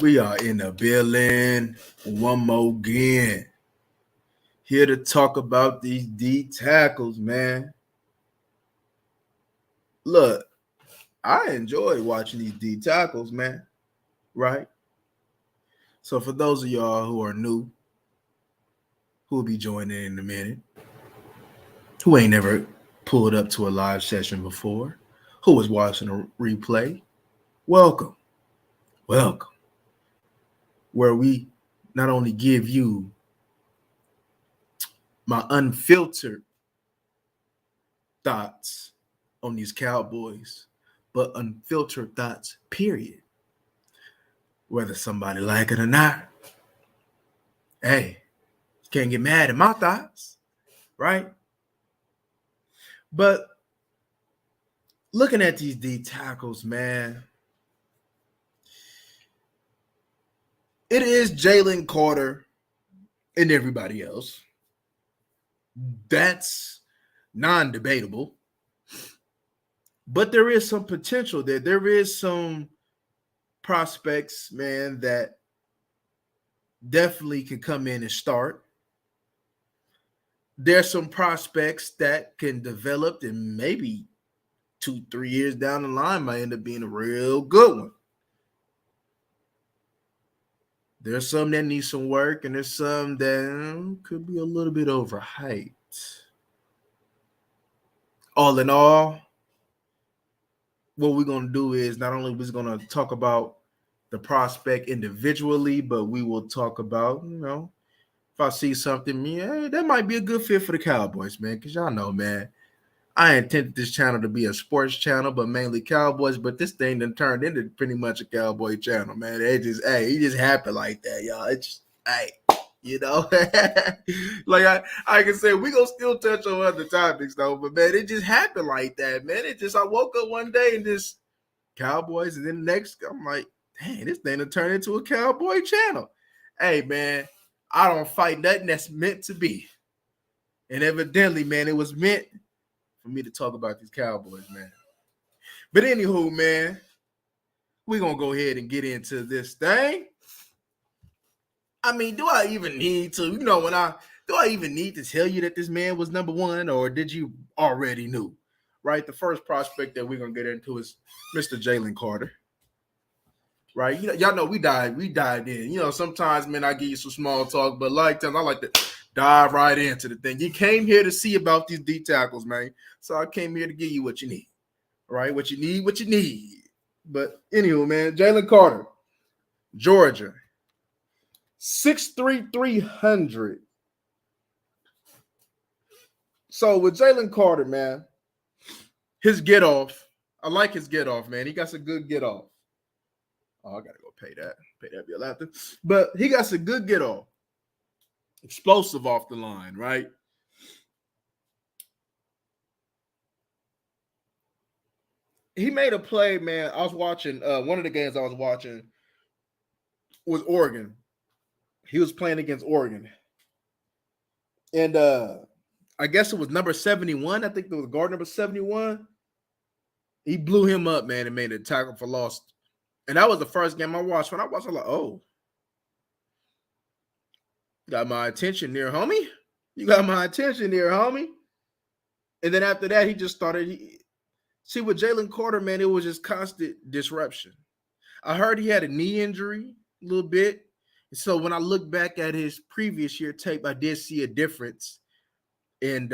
We are in the building one more again. Here to talk about these D tackles, man. Look, I enjoy watching these D tackles, man. Right? So for those of y'all who are new, who will be joining in a minute, who ain't never pulled up to a live session before, who was watching a replay, welcome. Welcome. Where we not only give you my unfiltered thoughts on these Cowboys, but unfiltered thoughts, period. Whether somebody like it or not. Hey, can't get mad at my thoughts, right? But looking at these D tackles, man, it is Jalen Carter and everybody else. That's non-debatable. But there is some potential there. There is some prospects, man, that definitely can come in and start. There's some prospects that can develop and maybe 2-3 years down the line might end up being a real good one. There's some that need some work, and there's some that could be a little bit overhyped. All in all, what we're going to do is not only we're going to talk about the prospect individually, but we will talk about, if I see something, that might be a good fit for the Cowboys, man, because y'all know, man, I intended this channel to be a sports channel, but mainly Cowboys, but this thing done turned into pretty much a Cowboy channel, man. It just happened like that, y'all. It just, like I can say we gonna still touch on other topics though, but man, it just happened like that, man. I woke up one day and just Cowboys, and then the next I'm like, dang, this thing will turn into a Cowboy channel. Hey, man, I don't fight nothing that's meant to be, and evidently, man, it was meant for me to talk about these Cowboys, man. But anywho, man, we're gonna go ahead and get into this thing. I mean, do I even need to, do I even need to tell you that this man was number one, or did you already knew? Right? The first prospect that we're gonna get into is Mr. Jalen Carter. Right? Y'all know we dived in. Sometimes, man, I give you some small talk, but I like to dive right into the thing. You came here to see about these D tackles, man. So I came here to give you what you need. Right? What you need. But anyway, man, Jalen Carter, Georgia. 6'3", 300. So with Jalen Carter, man, his get off, I like his get off, man. He got some good get off. Oh, I gotta go pay that bill after. But he got some good get off. Explosive off the line, right? He made a play, man. I was watching one of the games I was watching was Oregon. He was playing against Oregon. And I guess it was number 71. I think it was guard number 71. He blew him up, man, and made a tackle for loss. And that was the first game I watched. When I watched, I was like, oh. Got my attention there, homie. You got my attention there, homie. And then after that, he just started. See, with Jalen Carter, man, it was just constant disruption. I heard he had a knee injury a little bit. So when I look back at his previous year tape, I did see a difference in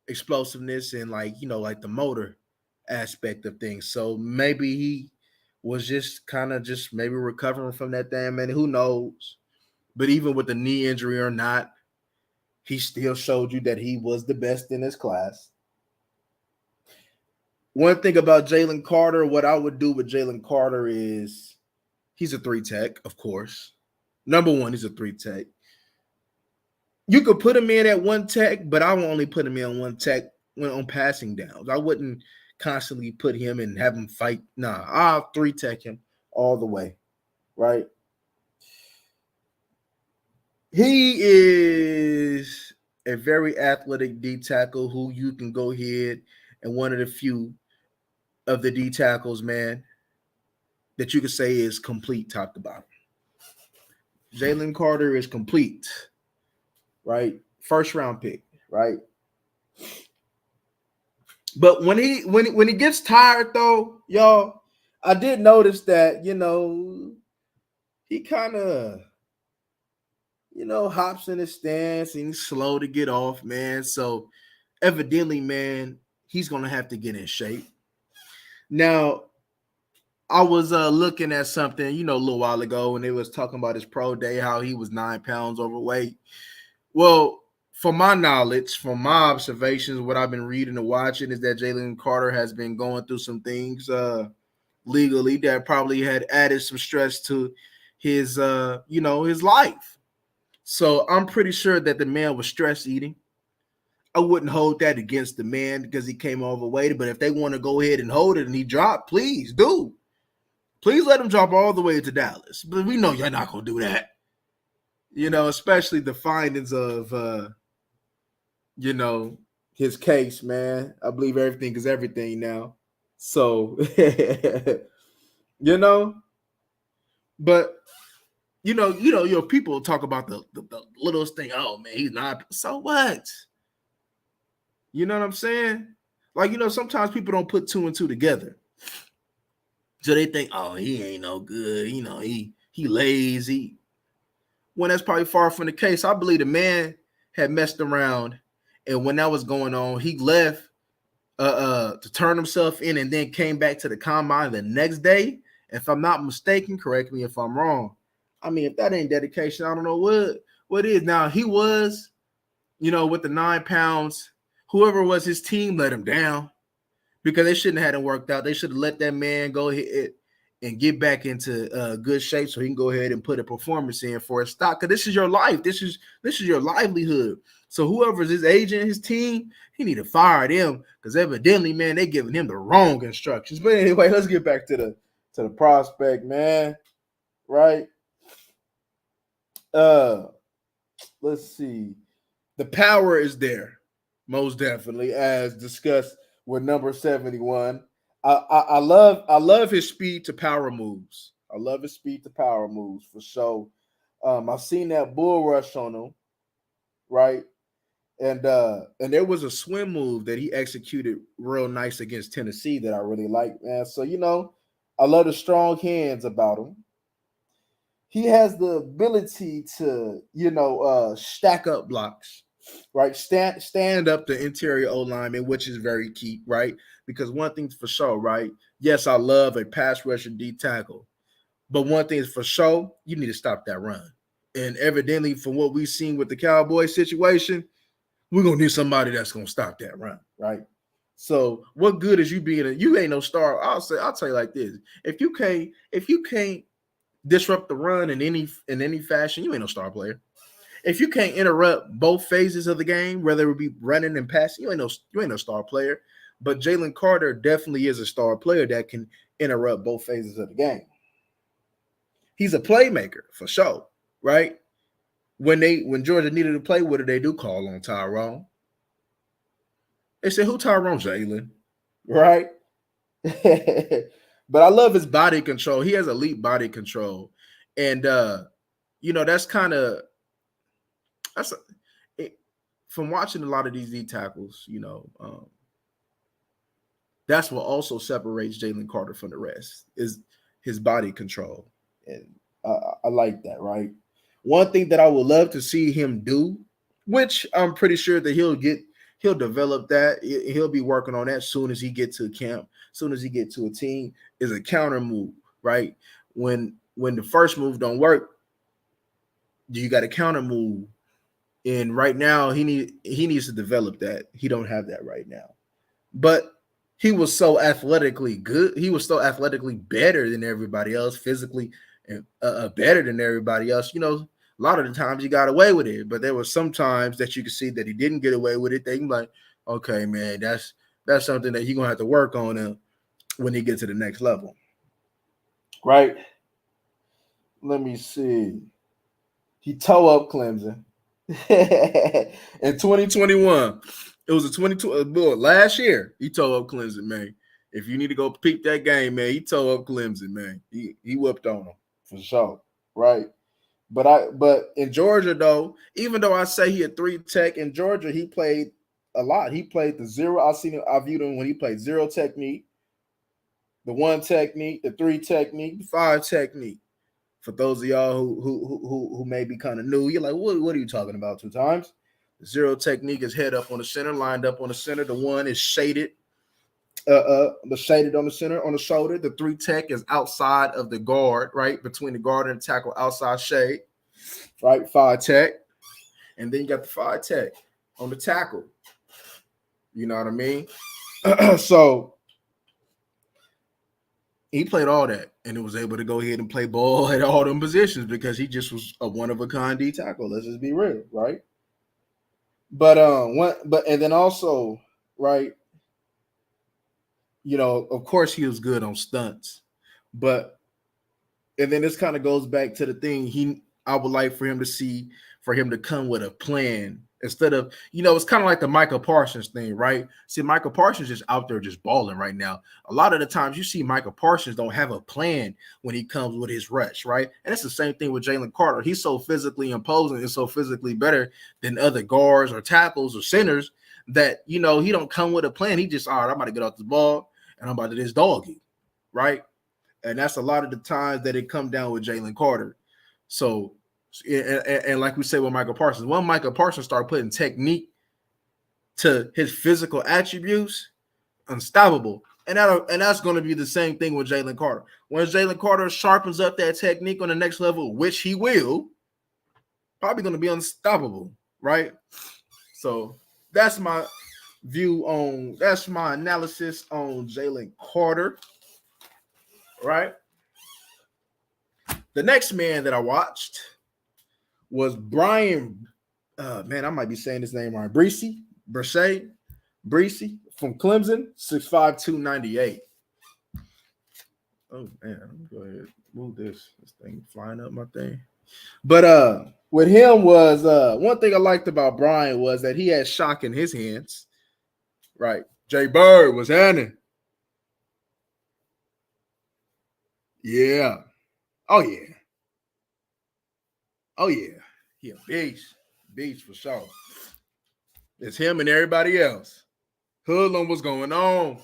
explosiveness and like the motor aspect of things. So maybe he was just kind of just maybe recovering from that thing, man. Who knows? But even with the knee injury or not, he still showed you that he was the best in his class. One thing about Jalen Carter, what I would do with Jalen Carter is he's a 3-tech, of course. Number one, he's a 3-tech. You could put him in at 1-tech, but I will only put him in on 1-tech when on passing downs. I wouldn't constantly put him and have him fight. Nah, I'll 3-tech him all the way, right? He is a very athletic D tackle who you can go ahead and one of the few of the D tackles, man, that you could say is complete top to bottom. Jalen Carter is complete, right? First round pick, right? But when he gets tired though, y'all, I did notice that, he kind of, hops in his stance and he's slow to get off, man. So evidently, man, he's gonna have to get in shape. Now, I was looking at something, a little while ago, and it was talking about his pro day, how he was 9 pounds overweight. Well, from my knowledge, from my observations, what I've been reading and watching is that Jalen Carter has been going through some things legally that probably had added some stress to his his life. So I'm pretty sure that the man was stress eating. I wouldn't hold that against the man because he came overweight. But if they want to go ahead and hold it and he dropped, please do. Please let him drop all the way to Dallas. But we know you're not gonna do that. Especially the findings of his case, man. I believe everything is everything now. So you know, but your people talk about the littlest thing. Oh man, he's not. So what? You know what I'm saying? Like, sometimes people don't put two and two together. So they think, oh, he ain't no good. He lazy. When that's probably far from the case. I believe the man had messed around, and when that was going on, he left to turn himself in and then came back to the combine the next day. If I'm not mistaken, correct me if I'm wrong. I mean, if that ain't dedication, I don't know what is. Now, he was, with the 9 pounds, whoever was his team let him down because they shouldn't have had him worked out. They should have let that man go ahead and get back into good shape so he can go ahead and put a performance in for his stock. Because this is your life. This is your livelihood. So whoever's his agent, his team, he need to fire them because evidently, man, they giving him the wrong instructions. But anyway, let's get back to the prospect, man. Right? Let's see. The power is there, most definitely, as discussed with number 71. I love his speed to power moves. I love his speed to power moves for sure. I've seen that bull rush on him, right? And there was a swim move that he executed real nice against Tennessee that I really like, man. So I love the strong hands about him. He has the ability to stack up blocks, right? Stand up the interior O lineman, which is very key, right? Because one thing's for sure, right? Yes, I love a pass rusher D tackle, but one thing is for sure, you need to stop that run. And evidently, from what we've seen with the Cowboys situation, we're gonna need somebody that's gonna stop that run, right? So, what good is you being you ain't no star? I'll tell you like this: if you can't disrupt the run in any fashion, you ain't no star player. If you can't interrupt both phases of the game, whether it be running and passing, you ain't no star player. But Jalen Carter definitely is a star player that can interrupt both phases of the game. He's a playmaker for sure, right? When Georgia needed to play, what did they do? Call on Tyrone. They said, "Who Tyrone? Jalen?" Right? But I love his body control. He has elite body control, and that's kind of from watching a lot of these D tackles. That's what also separates Jalen Carter from the rest is his body control, and I like that. Right. One thing that I would love to see him do, which I'm pretty sure that he'll develop that. He'll be working on that soon as he get to camp, soon as he get to a team, is a counter move, right? When the first move don't work, you got a counter move. And right now he needs to develop that. He don't have that right now. But he was so athletically good. He was so athletically better than everybody else, physically and better than everybody else. A lot of the times he got away with it, but there were some times that you could see that he didn't get away with it. They like, okay, man, that's something that you're gonna have to work on when he gets to the next level. Right? Let me see. He toe up Clemson in 2021. It was a 22 last year. He toe up Clemson, man. If you need to go peep that game, man, he tore up Clemson, man. He whooped on them for sure, right? But in Georgia though, even though I say he a 3 tech in Georgia, he played a lot. He played the zero. I viewed him when he played 0 technique, the 1 technique, the 3 technique, the 5 technique. For those of y'all who may be kind of new, you're like, what are you talking about 2 times? The 0 technique is head up on the center, lined up on the center. The 1 is shaded, the shaded on the center, on the shoulder. The 3 tech is outside of the guard, right? Between the guard and the tackle, outside shade, right? 5 tech. And then you got the 5 tech on the tackle. You know what I mean? So he played all that and was able to go ahead and play ball at all them positions because he just was a one-of-a-kind D tackle. Let's just be real, right? But and then also, right, you know, of course he was good on stunts, but and then this kind of goes back to the thing I would like for him to come with a plan instead of, you know, it's kind of like the Michael Parsons thing, right? See, Michael Parsons is out there just balling right now. A lot of the times you see Michael Parsons don't have a plan when he comes with his rush, right? And it's the same thing with Jalen Carter. He's so physically imposing and so physically better than other guards or tackles or centers that, you know, he don't come with a plan. He just, all right, I'm about to get off the ball and I'm about to this doggy, right? And that's a lot of the times that it come down with Jalen Carter. So, and like we say with Michael Parsons, when Michael Parsons started putting technique to his physical attributes, unstoppable. And that's going to be the same thing with Jalen Carter. When Jalen Carter sharpens up that technique on the next level, which he will, probably going to be unstoppable, right? So that's my that's my analysis on Jalen Carter, right? The next man that I watched was Brian, man, I might be saying his name wrong. Breesy from Clemson, 6'5", 298. Oh man, let me go ahead move this thing flying up my thing. But with him was one thing I liked about Brian was that he had shock in his hands. Right, Jay Bird was handing. Yeah. Oh yeah. Oh yeah. He a beast for sure. It's him and everybody else. Hoodlum was going on.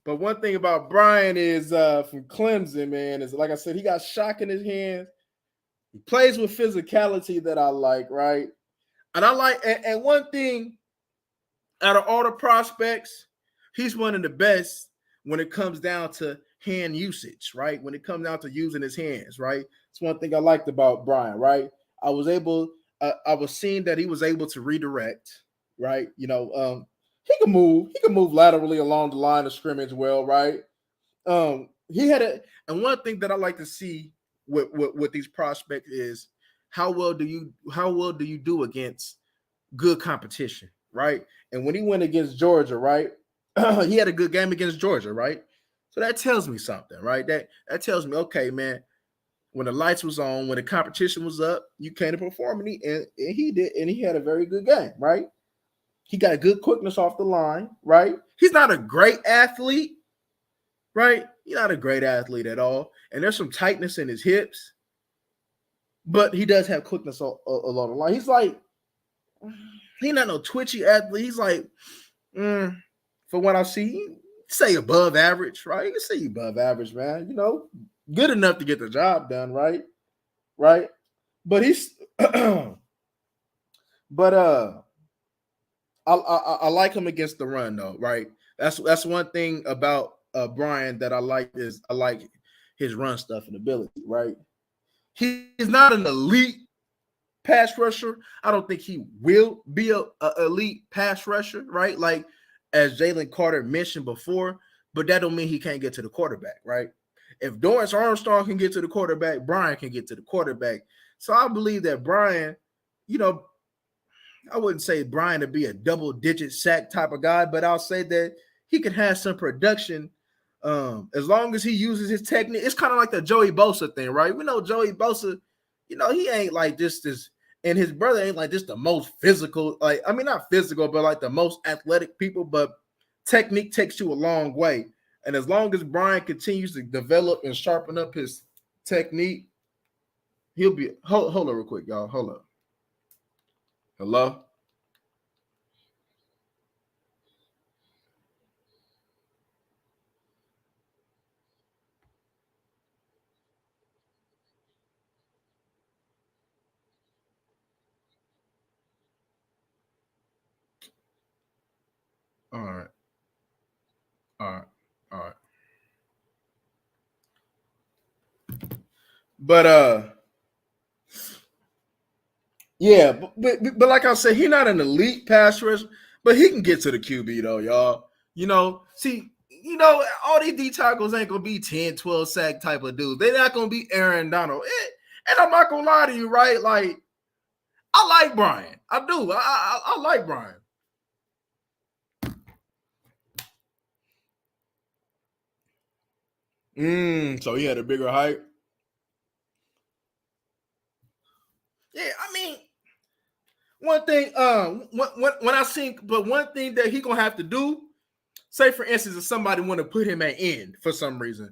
But one thing about Brian is from Clemson, man, is like I said, he got shock in his hands. He plays with physicality that I like, right? And I like, and one thing out of all the prospects, he's one of the best when it comes down to hand usage, right? When it comes down to using his hands, right? It's one thing I liked about Brian, right? I was seeing that he was able to redirect, right? You know, he can move laterally along the line of scrimmage well, right? He had and one thing that I like to see with these prospects is how well do you do against good competition, right? And when he went against Georgia, right, he had a good game against Georgia, right? So that tells me something, right? That tells me, okay, man, when the lights was on, when the competition was up, you came to perform, and he did, and he had a very good game, right? He got good quickness off the line, right? He's not a great athlete, right? He's not a great athlete at all, and there's some tightness in his hips, but he does have quickness along the line. He's not no twitchy athlete. He's like, for what I see, say above average, right? You can say above average, man. You know, good enough to get the job done, right? Right. But he's, I like him against the run though, right? That's one thing about Brian that I like is I like his run stuff and ability, right? He's not an elite pass rusher. I don't think he will be a elite pass rusher, right? Like as Jalen Carter mentioned before, but that don't mean he can't get to the quarterback, right? If Dorrance Armstrong can get to the quarterback, Brian can get to the quarterback. So I believe that Brian, you know, I wouldn't say Brian to be a double-digit sack type of guy, but I'll say that he can have some production as long as he uses his technique. It's kind of like the Joey Bosa thing, right? We know Joey Bosa, you know, he ain't like this, and his brother ain't like just the most physical, like, I mean, not physical, but like the most athletic people. But technique takes you a long way. And as long as Brian continues to develop and sharpen up his technique, he'll be. Hold on, real quick, y'all. Hold up. Hello. All right. All right. All right. But yeah, but like I said, he's not an elite pass rusher, but he can get to the QB though, y'all. See, all these D tackles ain't gonna be 10, 12 sack type of dudes. They're not gonna be Aaron Donald. And I'm not gonna lie to you, right? Like, I like Brian. I do. I like Brian. So he had a bigger height. Yeah, I mean, one thing, when I think, but one thing that he gonna have to do, say for instance, if somebody want to put him at end for some reason,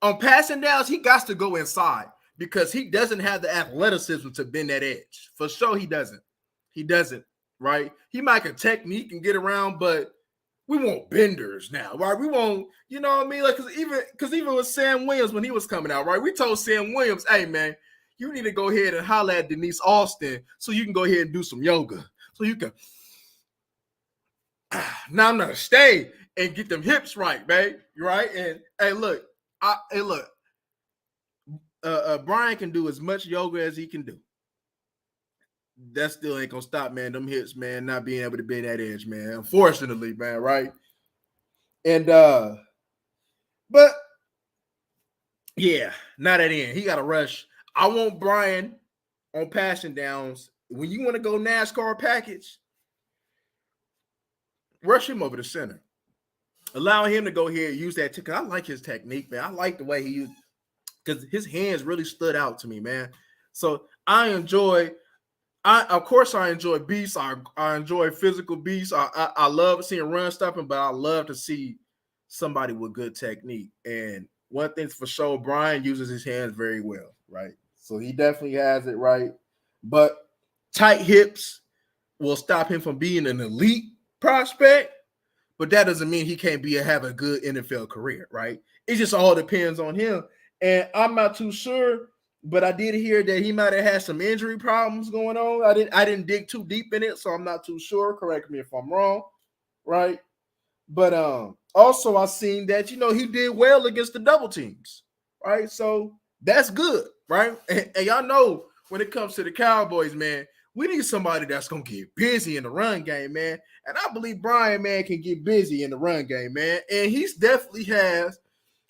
on passing downs, he got to go inside because he doesn't have the athleticism to bend that edge. For sure, he doesn't. He doesn't, right? He might can technique and get around, but we want benders now, right? We want, you know what I mean? Like, because even with Sam Williams when he was coming out, right? We told Sam Williams, hey man, you need to go ahead and holler at Denise Austin so you can go ahead and do some yoga. So you can now I'm gonna stay and get them hips right, babe. Right? And hey, look, Brian can do as much yoga as he can do. That still ain't gonna stop, man. Them hips, man, not being able to bend that edge, man. Unfortunately, man, right? And but yeah, not at end. He got to rush. I want Brian on passing downs. When you want to go NASCAR package, rush him over the center. Allow him to go here and use that. Because I like his technique, man. I like the way he used, because his hands really stood out to me, man. So I enjoy. Of course I enjoy beasts. I enjoy physical beasts. I love seeing run stopping, but I love to see somebody with good technique. And one thing's for sure, Brian uses his hands very well, right? So he definitely has it right. But tight hips will stop him from being an elite prospect, but that doesn't mean he can't have a good NFL career, right? It just all depends on him. And I'm not too sure, but I did hear that he might have had some injury problems going on. I didn't dig too deep in it, so I'm not too sure. Correct me if I'm wrong, right? But also I seen that he did well against the double teams, right? So that's good, right? And y'all know when it comes to the Cowboys, man, we need somebody that's gonna get busy in the run game, man. And I believe Brian, man, can get busy in the run game, man. And he's definitely has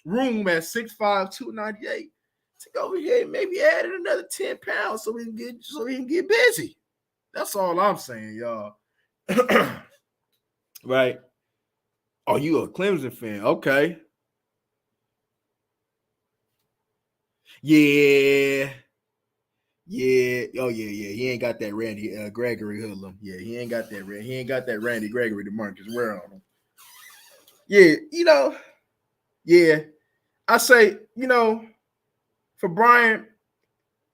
room at 6'5", 298 to go ahead and maybe add in another 10 pounds so he can get busy. That's all I'm saying, y'all. Right. Oh, you a Clemson fan? Okay. Yeah. Yeah. Oh, yeah. He ain't got that Randy Gregory Hoodlum. Yeah, he ain't got that. He ain't got that Randy Gregory to Marcus Ware on him. Yeah, yeah. I say, for Brian,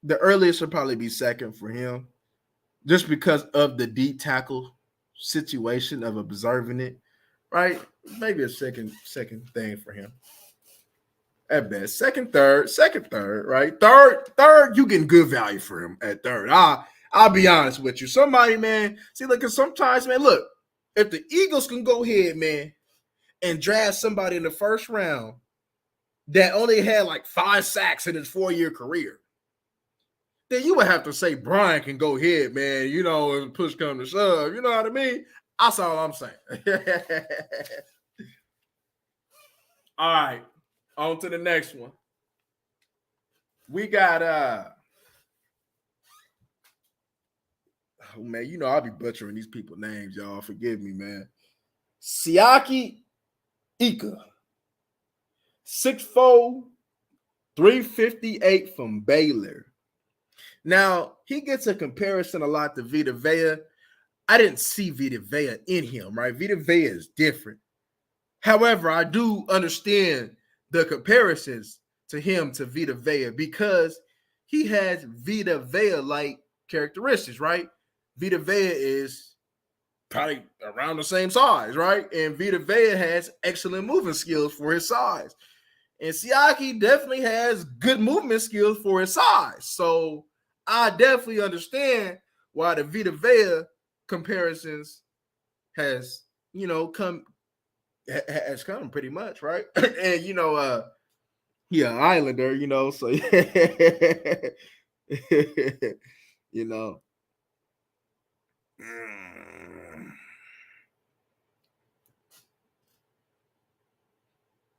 the earliest should probably be second for him, just because of the deep tackle situation of observing it. Right? Maybe a second thing for him. At best, second, third, right? Third, you getting good value for him at third. I'll be honest with you. Somebody, man, see, look, cause sometimes, man, look, if the Eagles can go ahead, man, and draft somebody in the first round that only had like 5 sacks in his 4-year career, then you would have to say Brian can go ahead, man, and push come to shove. You know what I mean? That's all I'm saying. All right. On to the next one. We got oh man, I'll be butchering these people names, y'all. Forgive me, man. Siaki Ika. 6'4", 358 from Baylor. Now, he gets a comparison a lot to Vita Vea. I didn't see Vita Vea in him, right? Vita Vea is different. However, I do understand the comparisons to him to Vita Vea because he has Vita Vea like characteristics, right? Vita Vea is probably around the same size, right? And Vita Vea has excellent movement skills for his size. And Siaki definitely has good movement skills for his size. So I definitely understand why the Vita Vea comparisons has, has come pretty much, right? And yeah, Islander, so you know.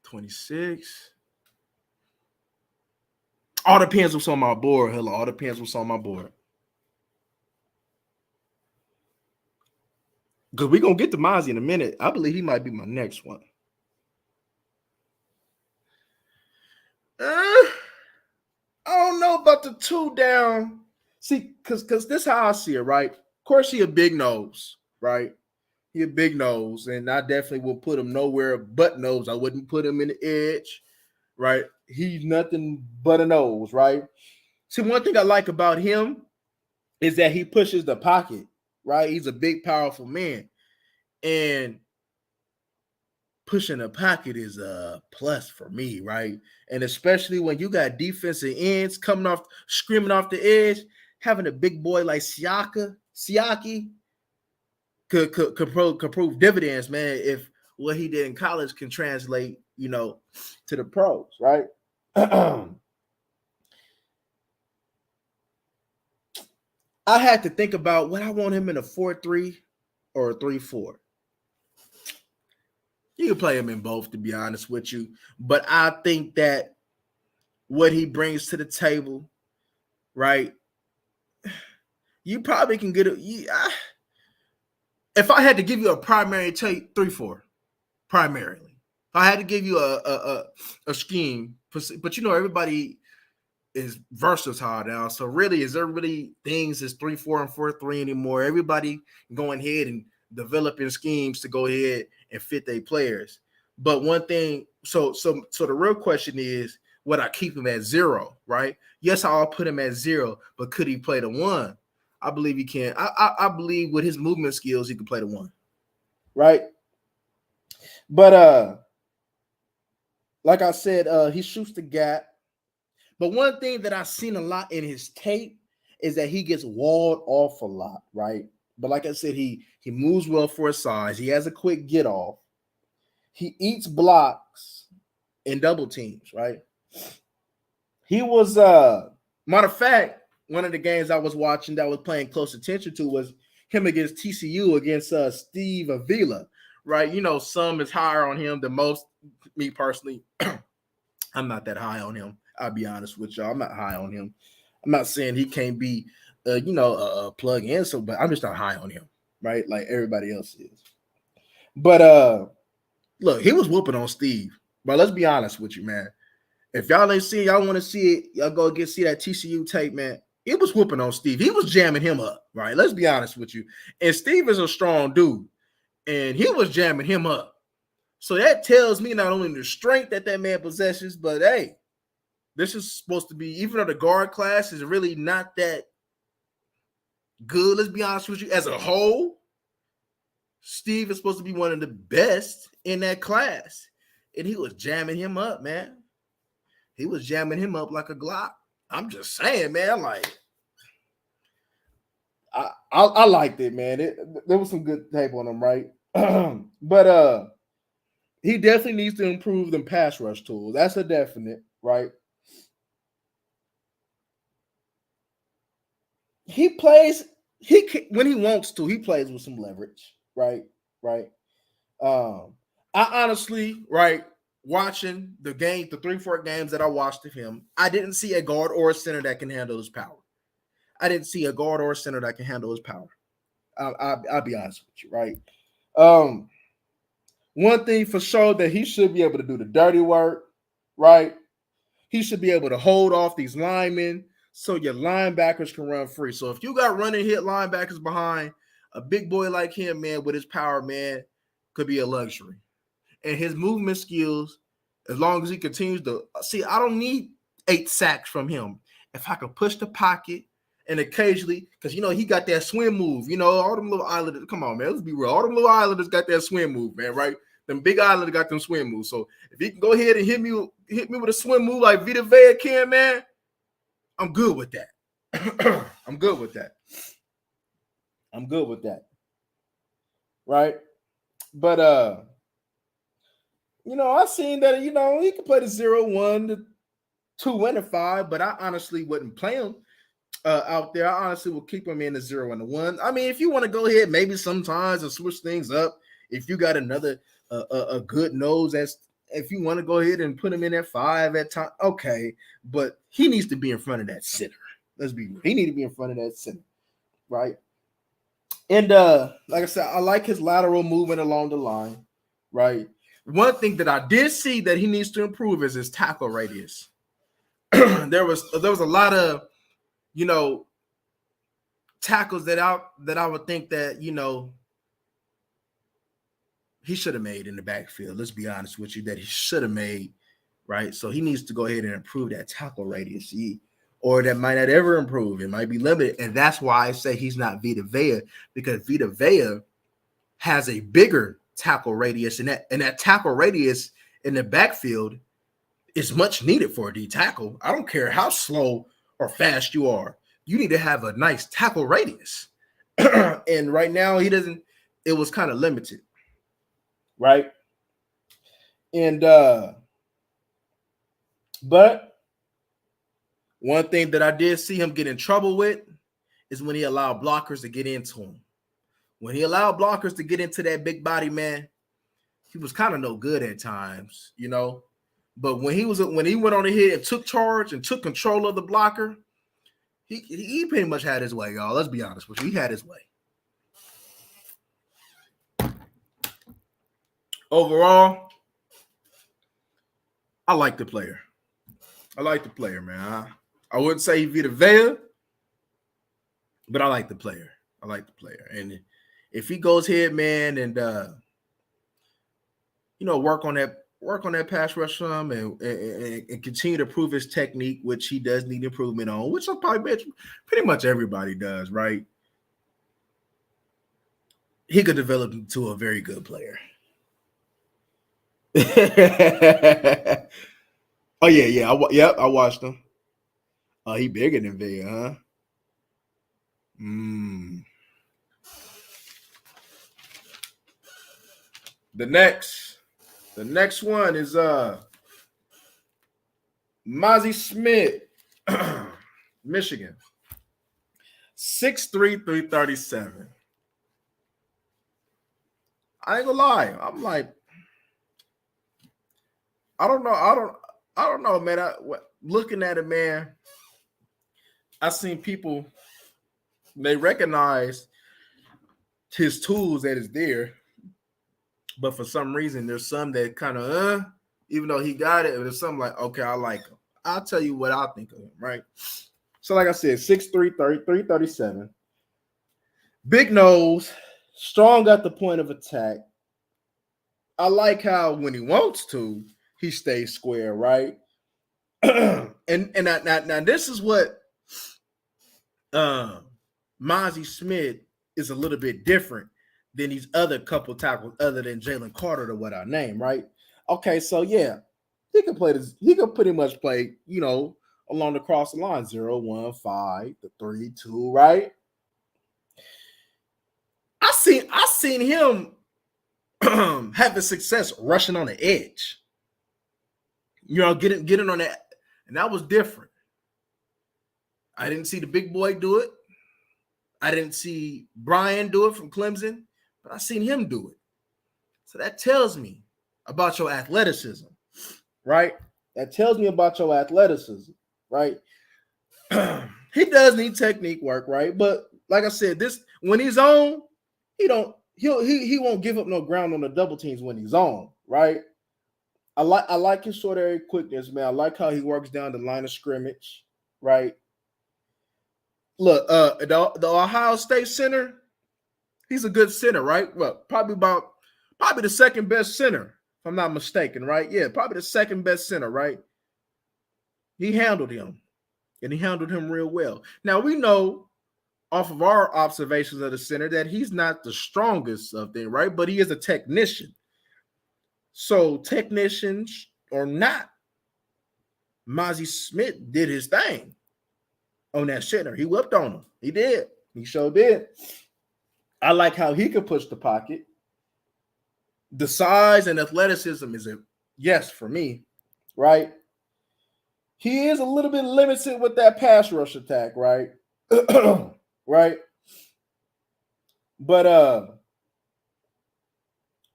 26. All depends what's on my board. Hello, all depends what's on my board. Because we're gonna get to Mozzie in a minute. I believe he might be my next one. I don't know about the 2 down. See, because this is how I see it, right? Of course, he a big nose, right? He a big nose, and I definitely will put him nowhere but nose. I wouldn't put him in the edge, right? He's nothing but a nose, right? See, one thing I like about him is that he pushes the pocket, right? He's a big, powerful man. And pushing the pocket is a plus for me, right? And especially when you got defensive ends coming off, screaming off the edge, having a big boy like Siaki could prove dividends, man, if what he did in college can translate, to the pros, right? I had to think about what I want him in a 4-3 or a 3-4. You can play him in both, to be honest with you. But I think that what he brings to the table, right? You probably can get it. If I had to give you a primary take, 3-4, primarily. If I had to give you a scheme, but everybody is versatile now. So really, is there really things as 3-4 and 4-3 anymore? Everybody going ahead and developing schemes to go ahead and fit their players. But one thing, so the real question is, would I keep him at 0, right? Yes, I'll put him at 0, but could he play the 1? I believe he can. I believe with his movement skills, he can play the 1, right? But like I said, he shoots the gap. But one thing that I've seen a lot in his tape is that he gets walled off a lot, right? But like I said, he moves well for his size. He has a quick get off. He eats blocks in double teams, right? He was matter of fact, one of the games I was watching that I was paying close attention to was him against TCU against Steve Avila, right? Some is higher on him than most. Me personally, I'm not that high on him. I'll be honest with y'all. I'm not high on him. I'm not saying he can't be, a plug in, but I'm just not high on him, right? Like everybody else is. But look, he was whooping on Steve. But let's be honest with you, man. If y'all ain't see, y'all want to see it, y'all go see that TCU tape, man. It was whooping on Steve. He was jamming him up, right? Let's be honest with you. And Steve is a strong dude, and he was jamming him up. So that tells me not only the strength that man possesses, but hey, this is supposed to be, even though the guard class is really not that good, let's be honest with you, as a whole, Steve is supposed to be one of the best in that class. And he was jamming him up, man. He was jamming him up like a Glock. I'm just saying, man, like, I liked it, man. There was some good tape on him, right? But he definitely needs to improve the pass rush tools. That's a definite, right? He plays, when he wants to, he plays with some leverage, right? I honestly, right, watching the 3-4 games that I watched of him, I didn't see a guard or a center that can handle his power. I didn't see a guard or a center that can handle his power. I'll be honest with you, right? One thing for sure that he should be able to do the dirty work, right? He should be able to hold off these linemen so your linebackers can run free. So if you got running hit linebackers behind, A big boy like him, man, with his power, man, could be a luxury. And his movement skills, as long as he continues to see, I don't need 8 sacks from him. If I can push the pocket and occasionally, because he got that swim move. All them little islanders. Come on, man. Let's be real. All them little islanders got that swim move, man, right? Them big islanders got them swim moves. So if he can go ahead and hit me with a swim move like Vita Vea can, man, I'm good with that. I'm good with that. I'm good with that. Right? But I seen that, he could play the 0-1, the 2 and the 5, but I honestly wouldn't play him out there. I honestly would keep him in the 0 and the 1. I mean, if you want to go ahead, maybe sometimes and switch things up, if you got another a good nose, if you want to go ahead and put him in at 5 at time, okay. But he needs to be in front of that center. Let's be real. He needs to be in front of that center, right? And like I said, I like his lateral movement along the line, right? One thing that I did see that he needs to improve is his tackle radius. there was a lot of tackles that I would think that he should have made in the backfield. Let's be honest with you, that he should have made, right? So he needs to go ahead and improve that tackle radius. Or that might not ever improve. It might be limited. And that's why I say he's not Vita Vea, because Vita Vea has a bigger tackle radius, and that tackle radius in the backfield is much needed for a D tackle. I don't care how slow or fast you are. You need to have a nice tackle radius. And right now he doesn't. It was kind of limited, right? And but one thing that I did see him get in trouble with is when he allowed blockers to get into him. When he allowed blockers to get into that big body, man, he was kind of no good at times, But when he went on ahead and took charge and took control of the blocker, he pretty much had his way, y'all. Let's be honest with you. He had his way. Overall, I like the player. Man. I wouldn't say Vita Vea, but I like the player. And if he goes ahead, man, and work on that pass rush some and continue to prove his technique, which he does need improvement on, which I'll probably bet pretty much everybody does, right? He could develop into a very good player. Oh yeah. I watched him. Oh, he bigger than Vea, huh? The next one is Mozzie Smith, Michigan. 6'3", 337. I ain't gonna lie. I'm like, I don't know, man. Looking at it, man, I seen people, they recognize his tools that is there, but for some reason, there's some that kind of, even though he got it, there's something like, okay, I like him. I'll tell you what I think of him, right? So, like I said, 6'3", 337. Big nose, strong at the point of attack. I like how when he wants to, he stays square, right? and now this is what Mozzie Smith is a little bit different than these other couple tackles other than Jalen Carter to what I name, right? Okay, so yeah, he can play this. He can pretty much play, along the cross the line, 0, 1, 5, the 3, 2, right? I seen him having success rushing on the edge. Getting on that, and that was different. I didn't see the big boy do it. I didn't see Brian do it from Clemson, but I seen him do it. So that tells me about your athleticism, right? That tells me about your athleticism, right? He does need technique work, right? But like I said, when he's on, he won't give up no ground on the double teams when he's on, right? I like his short area quickness, man. I like how he works down the line of scrimmage, right? Look, the Ohio State center, He's a good center, right? Well, probably the second best center, if I'm not mistaken, right? Yeah, probably the second best center, right? He handled him, and he handled him real well. Now we know off of our observations of the center that he's not the strongest of them, right? But he is a technician. So technicians or not, Mozzie Smith did his thing on that center. He whipped on him. He did. He sure did. I like how he could push the pocket. The size and athleticism is a yes for me, right? He is a little bit limited with that pass rush attack, right? Right? But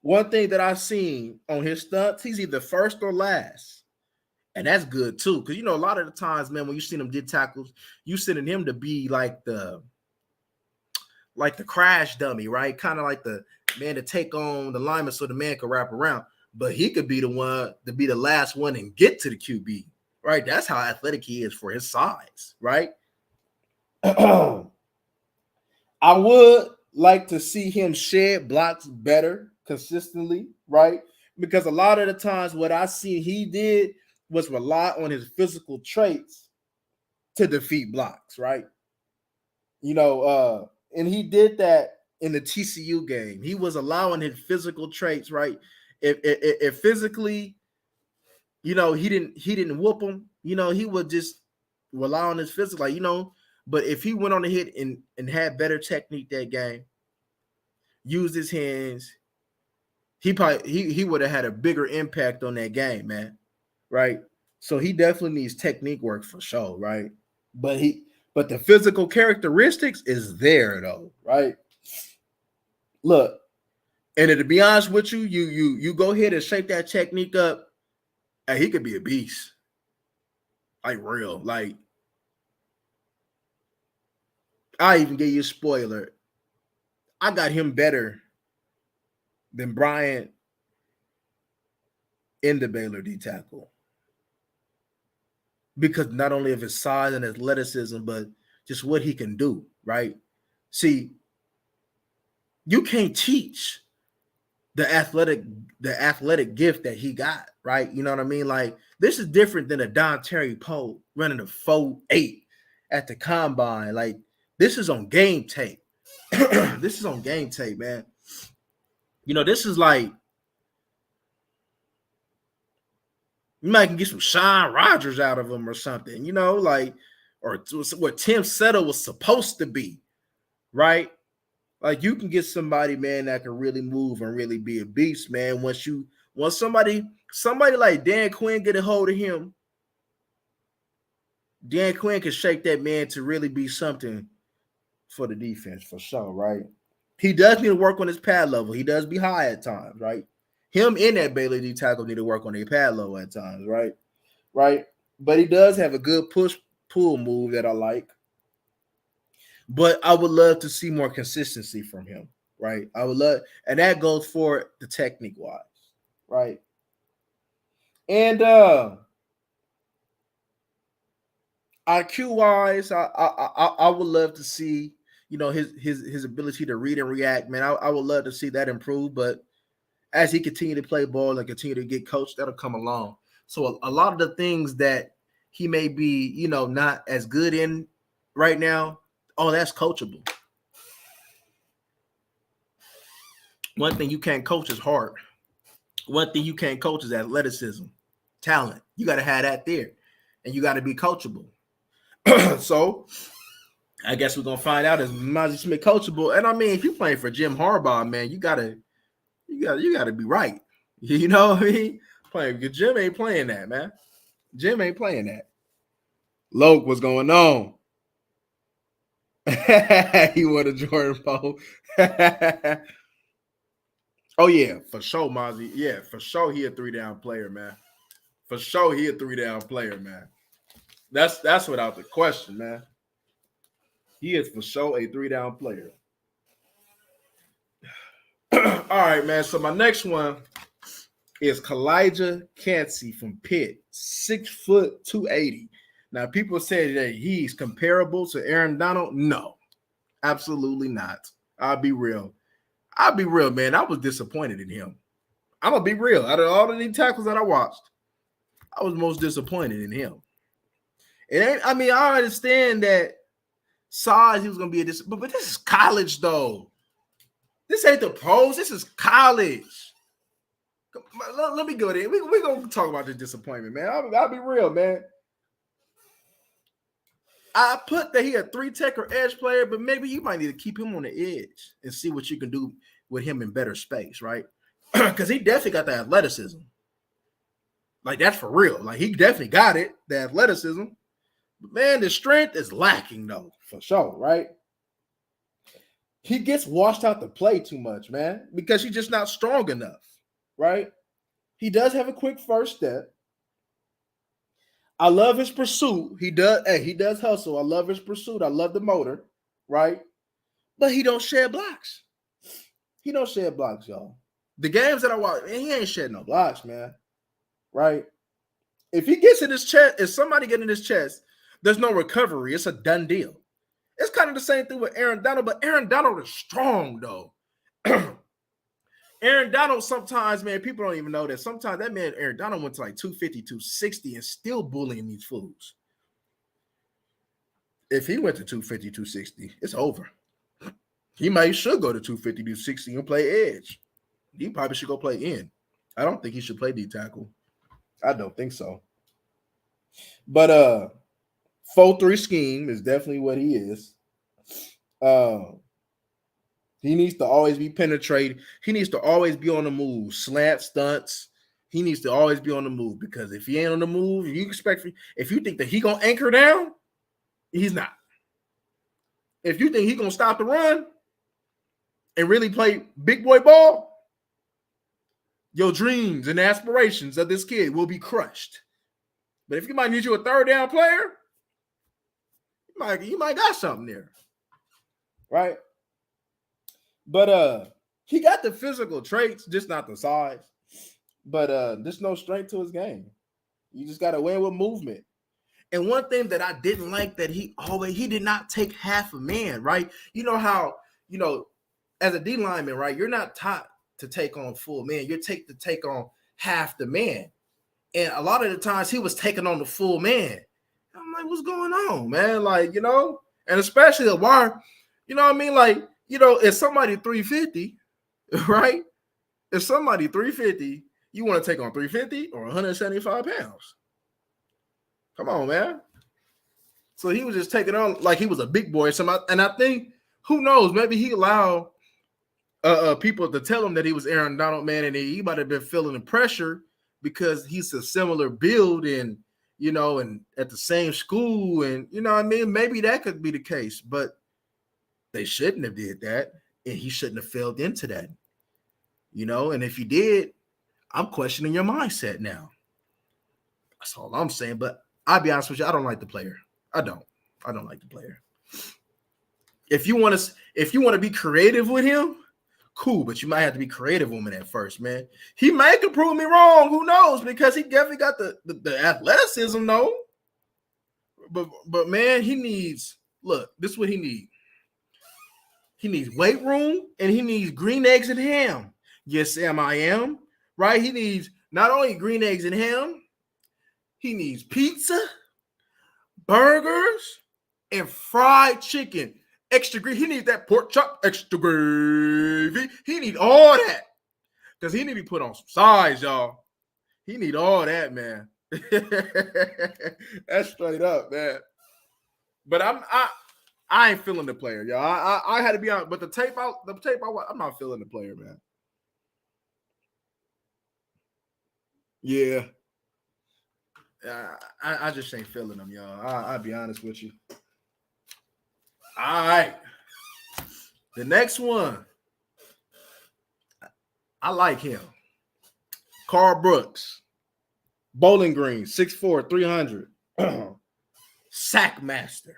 one thing that I've seen on his stunts, he's either first or last. And that's good too. Because a lot of the times, man, when you see him did tackles, you sending him to be like the crash dummy, right? Kind of like the man to take on the lineman so the man can wrap around. But he could be the one to be the last one and get to the QB, right? That's how athletic he is for his size, right? I would like to see him shed blocks better consistently, right? Because a lot of the times what I see he did was rely on his physical traits to defeat blocks, right? And he did that in the TCU game. He was allowing his physical traits, right? If physically, he didn't whoop him, he would just rely on his physical, but if he went on a hit and had better technique that game, used his hands, he would have had a bigger impact on that game, man. Right? So he definitely needs technique work for sure, right? But the physical characteristics is there though, right? Look, and to be honest with you, you go ahead and shape that technique up, and he could be a beast. Like real. Like, I even gave you a spoiler. I got him better than Bryant in the Baylor D tackle. Because not only of his size and athleticism, but just what he can do, right? See, you can't teach the athletic gift that he got, right? You know what I mean? Like, this is different than a Don Terry Poe running a 4.8 at the combine. Like, this is on game tape. This is on game tape, man. This is like, you might can get some Sean Rogers out of him or something, or what Tim Settle was supposed to be, right? Like, you can get somebody, man, that can really move and really be a beast, man. Once somebody like Dan Quinn get a hold of him, Dan Quinn can shake that man to really be something for the defense, for sure, right? He does need to work on his pad level. He does be high at times, right? Him and that Baylor D tackle need to work on their pad level at times, right? Right? But he does have a good push-pull move that I like. But I would love to see more consistency from him, right? I would love, and that goes for the technique-wise, right? And IQ-wise, I would love to see, his ability to read and react, man. I would love to see that improve, but as he continue to play ball and continue to get coached, that'll come along. So a lot of the things that he may be, not as good in right now, that's coachable. One thing you can't coach is heart. One thing you can't coach is athleticism, talent. You got to have that there, and you got to be coachable. So I guess we're gonna find out is Mozzie Smith coachable. And I mean, if you're playing for Jim Harbaugh, man, you gotta be right. You know what I mean? Jim ain't playing that, man. Jim ain't playing that. Loke, what's going on? He won a Jordan Poe. Oh yeah, for sure, Mozzie. Yeah, for sure, he a 3-down player, man. For sure, he a 3-down player, man. That's without the question, man. He is for sure a 3-down player. All right, man. So my next one is Kalijah Cansey from Pitt, 6 foot 280. Now, people say that he's comparable to Aaron Donald. No, absolutely not. I'll be real. I'll be real, man. I was disappointed in him. I'm gonna be real. Out of all of these tackles that I watched, I was most disappointed in him. It ain't. I mean, I understand that size he was gonna be but this is college though. This ain't the pros. This is college. Let me go there. We're gonna talk about this disappointment, man. I'll be real, man. I put that he a 3-tech or edge player, but maybe you might need to keep him on the edge and see what you can do with him in better space, right? Because he definitely got the athleticism. Like, that's for real. Like, he definitely got it, the athleticism. But, man, the strength is lacking, though, for sure, right? He gets washed out to play too much, man, because he's just not strong enough, right? He does have a quick first step. I love his pursuit. He does hustle. I love his pursuit. I love the motor, right? But he don't shed blocks. He don't shed blocks, y'all. The games that I watch, man, he ain't shed no blocks, man. Right? If he gets in his chest, if somebody get in his chest, there's no recovery. It's a done deal. It's kind of the same thing with Aaron Donald, but Aaron Donald is strong, though. Aaron Donald, sometimes, man, people don't even know that. Sometimes that man, Aaron Donald, went to like 250, 260 and still bullying these fools. If he went to 250, 260, it's over. He might should go to 250, 260 and play edge. He probably should go play in. I don't think he should play D tackle. I don't think so. But 4-3 scheme is definitely what he is. He needs to always be penetrating. He needs to always be on the move. Slant stunts. He needs to always be on the move, because if he ain't on the move, if you think that he gonna anchor down, he's not. If you think he gonna stop the run and really play big boy ball, your dreams and aspirations of this kid will be crushed. But if you might need you a third down player, you might got something there, right? But he got the physical traits, just not the size. But there's no strength to his game. You just got to win with movement. And one thing that I didn't like, that he did not take half a man, right? You know how, as a D lineman, right, you're not taught to take on full man. You're to take on half the man. And a lot of the times he was taking on the full man. I'm like, what's going on, man? Like, and especially the wire, you know what I mean? Like, if somebody 350, right? If somebody 350, you want to take on 350 or 175 pounds. Come on, man. So he was just taking on like he was a big boy. And I think, who knows, maybe he allowed people to tell him that he was Aaron Donald, man, and he might have been feeling the pressure because he's a similar build and, and at the same school. And, maybe that could be the case. But they shouldn't have did that, and he shouldn't have fell into that, and if you did, I'm questioning your mindset now. That's all I'm saying. But I'll be honest with you, I don't like the player. I don't like the player. If you want to be creative with him, cool, but you might have to be creative with him at first, man. He might could prove me wrong, who knows, because he definitely got the athleticism, though. But man, this is what he needs. He needs weight room, and he needs green eggs and ham. Yes, Sam, I am. Right? He needs not only green eggs and ham, he needs pizza, burgers, and fried chicken. Extra gravy. He needs that pork chop, extra gravy. He need all that. Because he need to be put on some size, y'all. He need all that, man. That's straight up, man. But I ain't feeling the player, y'all. I had to be honest, but the tape I'm not feeling the player, man. Yeah. I just ain't feeling him, y'all. I'll be honest with you. All right. The next one. I like him. Carl Brooks. Bowling Green, 6'4", 300. Sack master.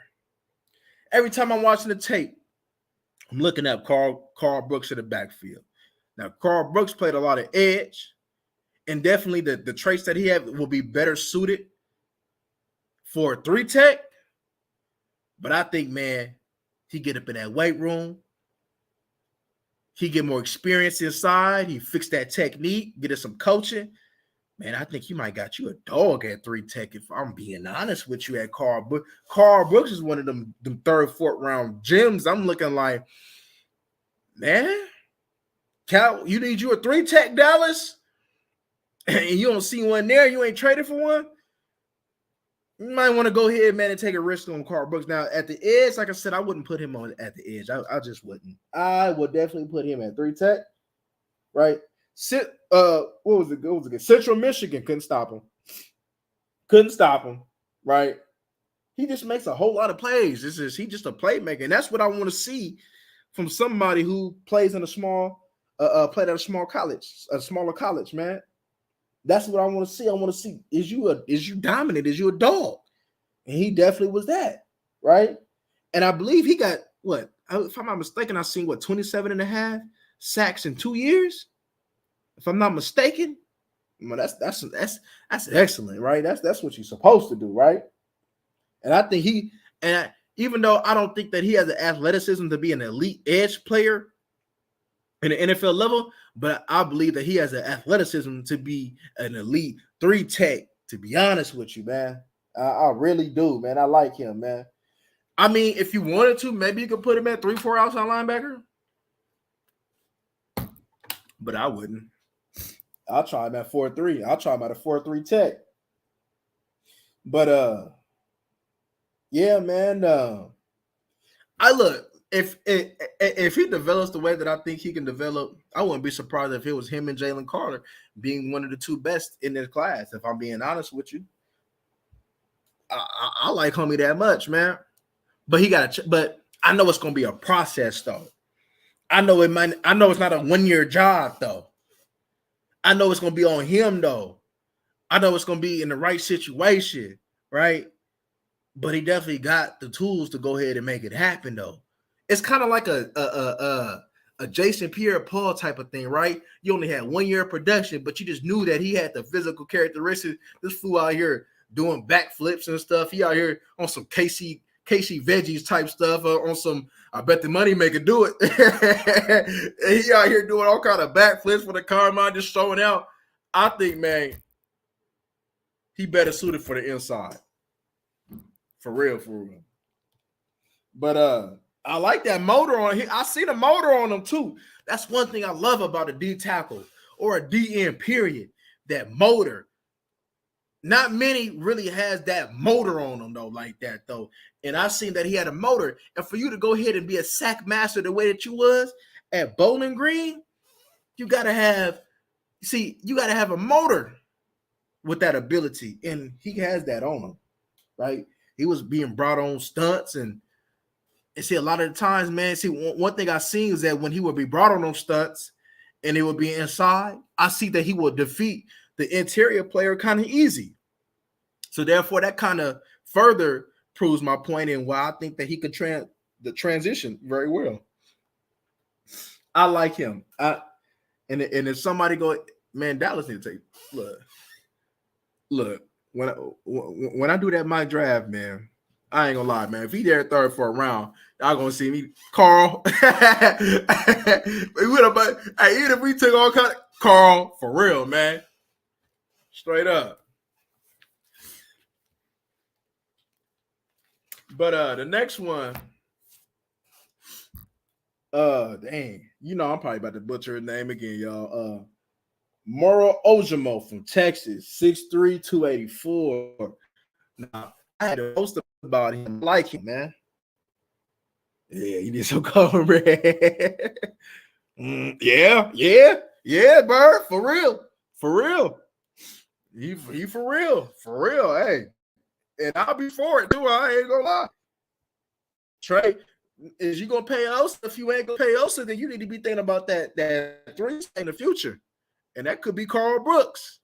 Every time I'm watching the tape, I'm looking at Carl Brooks in the backfield. Now, Carl Brooks played a lot of edge, and definitely the traits that he had will be better suited for a 3-tech. But I think, man, he get up in that weight room, He get more experience inside. He fixed that technique, get us some coaching. Man, I think you might got you a dog at 3 tech. If I'm being honest with you, at Carl Brooks. Carl Brooks is one of them third, fourth round gems. I'm looking like, man, Cal, you need you a 3 tech, Dallas, and you don't see one there. You ain't traded for one. You might want to go ahead, man, and take a risk on Carl Brooks. Now, at the edge, like I said, I wouldn't put him on at the edge. I just wouldn't. I would definitely put him at 3 tech, right? What was it? Central Michigan couldn't stop him. Right? He just makes a whole lot of plays. He's just a playmaker, and that's what I want to see from somebody who plays in a played at a smaller college, man. That's what I want to see. I want to see, is you dominant? Is you a dog? And he definitely was that, right? And I believe he got what? If I'm not mistaken, I've seen 27 and a half sacks in 2 years. If I'm not mistaken, well, that's excellent, right? That's what you're supposed to do, right? And I think even though I don't think that he has the athleticism to be an elite edge player in the NFL level, but I believe that he has the athleticism to be an elite 3 tech, to be honest with you, man. I really do, man. I like him, man. I mean, if you wanted to, maybe you could put him at 3-4 outside linebacker, but I wouldn't. I'll try him at 4-3. I'll try him at a 4-3 tech. But yeah, man. I look, if he develops the way that I think he can develop, I wouldn't be surprised if it was him and Jalen Carter being one of the 2 best in this class. If I'm being honest with you, I like homie that much, man. But but I know it's gonna be a process, though. I know it's not a 1-year job, though. I know it's gonna be on him, though. I know it's gonna be in the right situation, right? But he definitely got the tools to go ahead and make it happen, though. It's kind of like a Jason Pierre-Paul type of thing, right? You only had 1 year of production, but you just knew that he had the physical characteristics. This fool out here doing backflips and stuff. He out here on some KC Veggies type stuff, on some I bet the money maker do it. And he out here doing all kind of backflips for the Carmine, just showing out. I think, man, he better suited for the inside. For real. But I like that motor on him. I see the motor on him too. That's one thing I love about a D tackle or a DN period. That motor. Not many really has that motor on them, though, like that, though. And I seen that he had a motor. And for you to go ahead and be a sack master the way that you was at Bowling Green, you gotta have a motor with that ability. And he has that on him, right? He was being brought on stunts, and see, a lot of the times, man, see, one thing I seen is that when he would be brought on those stunts and it would be inside, I see that he will defeat the interior player kind of easy. So therefore, that kind of further proves my point in why I think that he could transition very well. I like him. And if somebody go, man, Dallas need to take look. When I do that mock draft, man, I ain't gonna lie, man. If he there 3rd, 4th round, y'all gonna see me, Carl. Even if we took all kind of Carl, for real, man. Straight up. But the next one, dang, I'm probably about to butcher his name again, y'all. Moro Ojimo from Texas, 6'3", 284. Now, I had to post about him. I like him, man. Yeah, he did so cornbread. Yeah, Bird, for real. He for real. Hey, and I'll be for it too. I ain't gonna lie. Trey, is you gonna pay Osa? If you ain't gonna pay Osa, then you need to be thinking about that 3 in the future, and that could be Carl Brooks.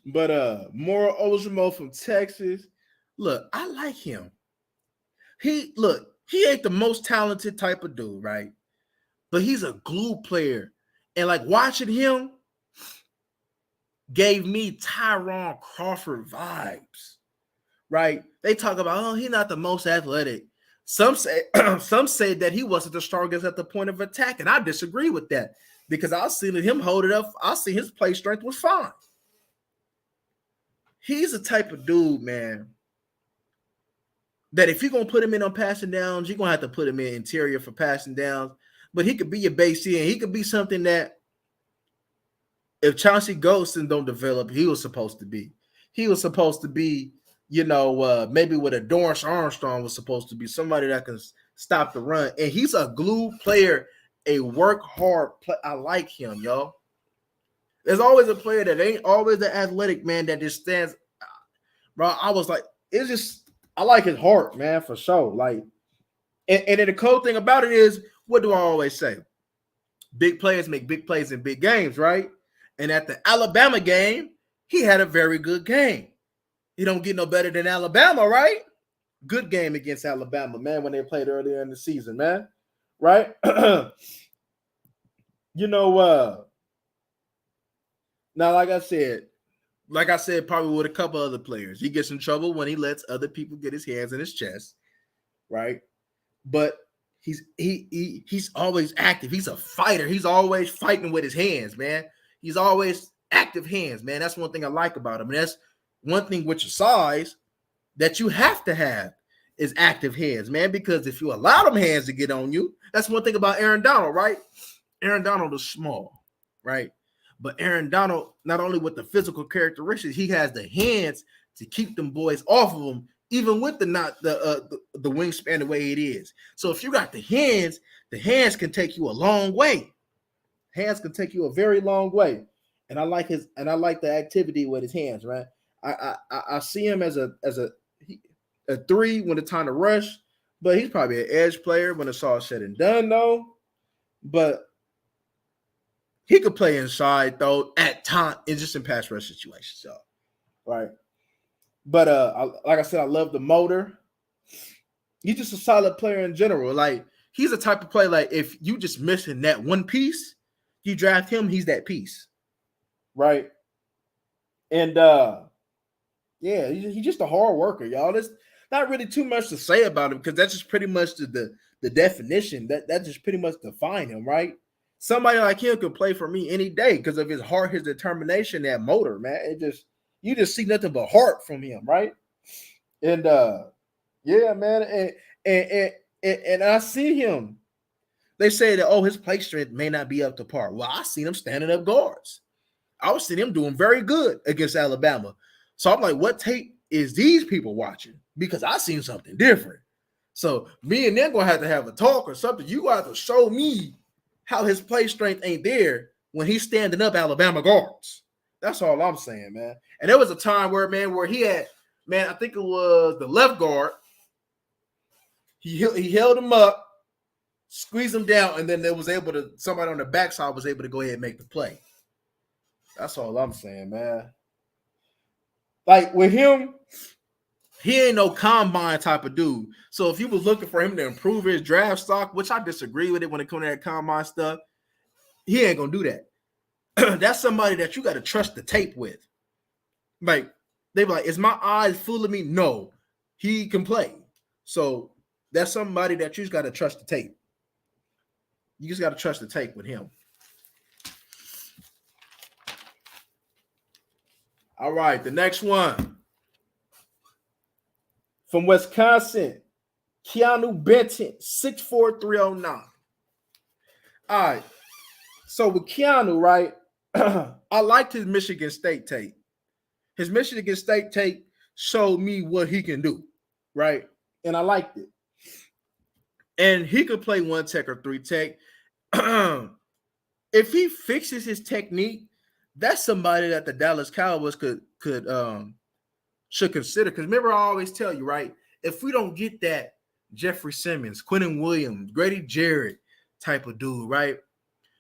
But Moro Ojimo from Texas. Look, I like him. He ain't the most talented type of dude, right? But he's a glue player. And like watching him gave me Tyrone Crawford vibes, right? They talk about, he's not the most athletic. Some say some say that he wasn't the strongest at the point of attack, and I disagree with that because I seen him hold it up. I see his play strength was fine. He's the type of dude, man, that if you're gonna put him in on passing downs, you're gonna have to put him in interior for passing downs. But he could be your base here, and he could be something that if Chauncey Golston don't develop, he was supposed to be. He was supposed to be, maybe what a Dorrance Armstrong was supposed to be, somebody that can stop the run. And he's a glue player, a work hard play. I like him, y'all. There's always a player that ain't always the athletic man that just stands. Bro, I was like, it's just, I like his heart, man, for sure. Like, and then the cool thing about it is, what do I always say? Big players make big plays in big games, right? And at the Alabama game, he had a very good game. He don't get no better than Alabama, right? Good game against Alabama, man, when they played earlier in the season, man. Right? Now, like I said, probably with a couple other players, he gets in trouble when he lets other people get his hands in his chest, right? But he's always active. He's a fighter. He's always fighting with his hands, man. He's always active hands, man. That's one thing I like about him. And that's one thing with your size that you have to have is active hands, man, because if you allow them hands to get on you, that's one thing about Aaron Donald, right? Aaron Donald is small, right? But Aaron Donald, not only with the physical characteristics, he has the hands to keep them boys off of him, even with the wingspan the way it is. So if you got the hands can take you a long way. Hands can take you a very long way. And I like the activity with his hands, right? I see him as a three when it's time to rush, but he's probably an edge player when it's all said and done, though. But he could play inside, though, at time. It's just in pass rush situations, so right. But like I said, I love the motor. He's just a solid player in general. Like, he's the type of player, like, if you just missing that one piece, you draft him, he's that piece. Right? And yeah, he's just a hard worker, y'all. There's not really too much to say about him because that's just pretty much the definition. That just pretty much define him, right? Somebody like him could play for me any day because of his heart, his determination, that motor, man. You just see nothing but heart from him, right? And yeah, man, and I see him. They say that, his play strength may not be up to par. Well, I seen him standing up guards. I was seeing him doing very good against Alabama. So I'm like, what tape is these people watching? Because I seen something different. So me and them gonna have to have a talk or something. You got to show me how his play strength ain't there when he's standing up Alabama guards. That's all I'm saying, man. And there was a time where he had, I think it was the left guard. He held him up, squeezed him down, and then somebody on the backside was able to go ahead and make the play. That's all I'm saying, man. Like, with him, he ain't no combine type of dude. So if you was looking for him to improve his draft stock, which I disagree with it when it comes to that combine stuff, he ain't gonna do that. That's somebody that you got to trust the tape with. Like, they be like, is my eyes fooling me? No, he can play. So that's somebody that you just got to trust the tape. You just got to trust the tape with him. All right, the next one. From Wisconsin, Keanu Benton, 6'4", 309. All right. So with Keanu, right, I liked his Michigan State tape. His Michigan State tape showed me what he can do, right? And I liked it. And he could play one tech or three tech. If he fixes his technique, that's somebody that the Dallas Cowboys should consider. Because remember, I always tell you, right? If we don't get that Jeffrey Simmons, Quentin Williams, Grady Jarrett type of dude, right?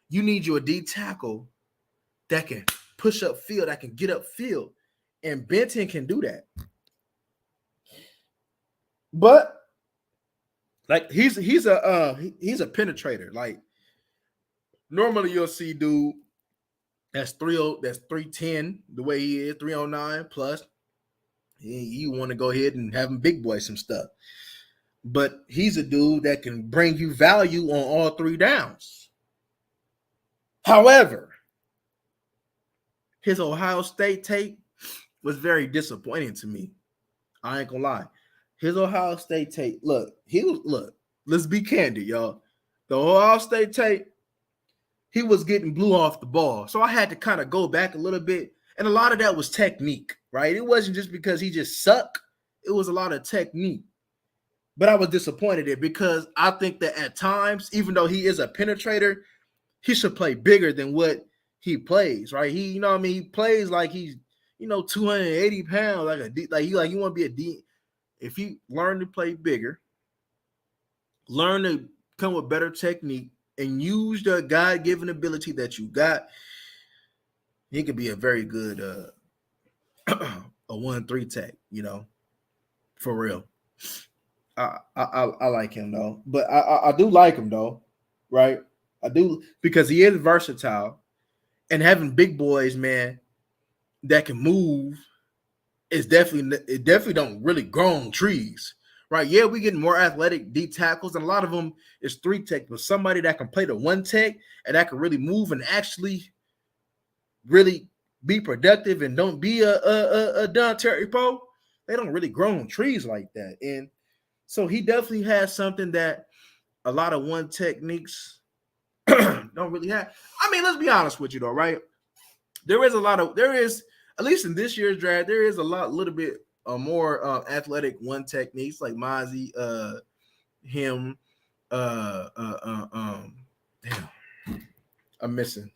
You need you a D tackle that can push up field, that can get up field. And Benton can do that. But like he's a penetrator. Like, normally you'll see dude that's 310 the way he is, 309 plus. You want to go ahead and have him big boy some stuff. but he's a dude that can bring you value on all three downs. However, his Ohio State tape was very disappointing to me. I ain't gonna lie. His Ohio State tape, look, let's be candid, y'all. The Ohio State tape, he was getting blue off the ball. So I had to kind of go back a little bit. And a lot of that was technique, right? It wasn't just because he just sucked. It was a lot of technique. But I was disappointed in because I think that at times, even though he is a penetrator, he should play bigger than what he plays, right? He, you know what I mean? He plays like he's, 280 pounds, like you want to be a D. If you learn to play bigger, learn to come with better technique, and use the God-given ability that you got, he could be a very good a 1-3 tech, for real. I like him though, but I do like him though, right? I do, because he is versatile, and having big boys, man, that can move it definitely don't really grow on trees, right? Yeah, we getting more athletic D tackles, and a lot of them is 3 tech, but somebody that can play the 1 tech and that can really move and actually really be productive and don't be a Don Terry Poe, they don't really grow on trees like that. And so he definitely has something that a lot of 1 techniques don't really have. I mean, let's be honest with you though, right? There is, at least in this year's draft, there is a little bit more athletic 1 techniques like Mozzie, him, damn, I'm missing.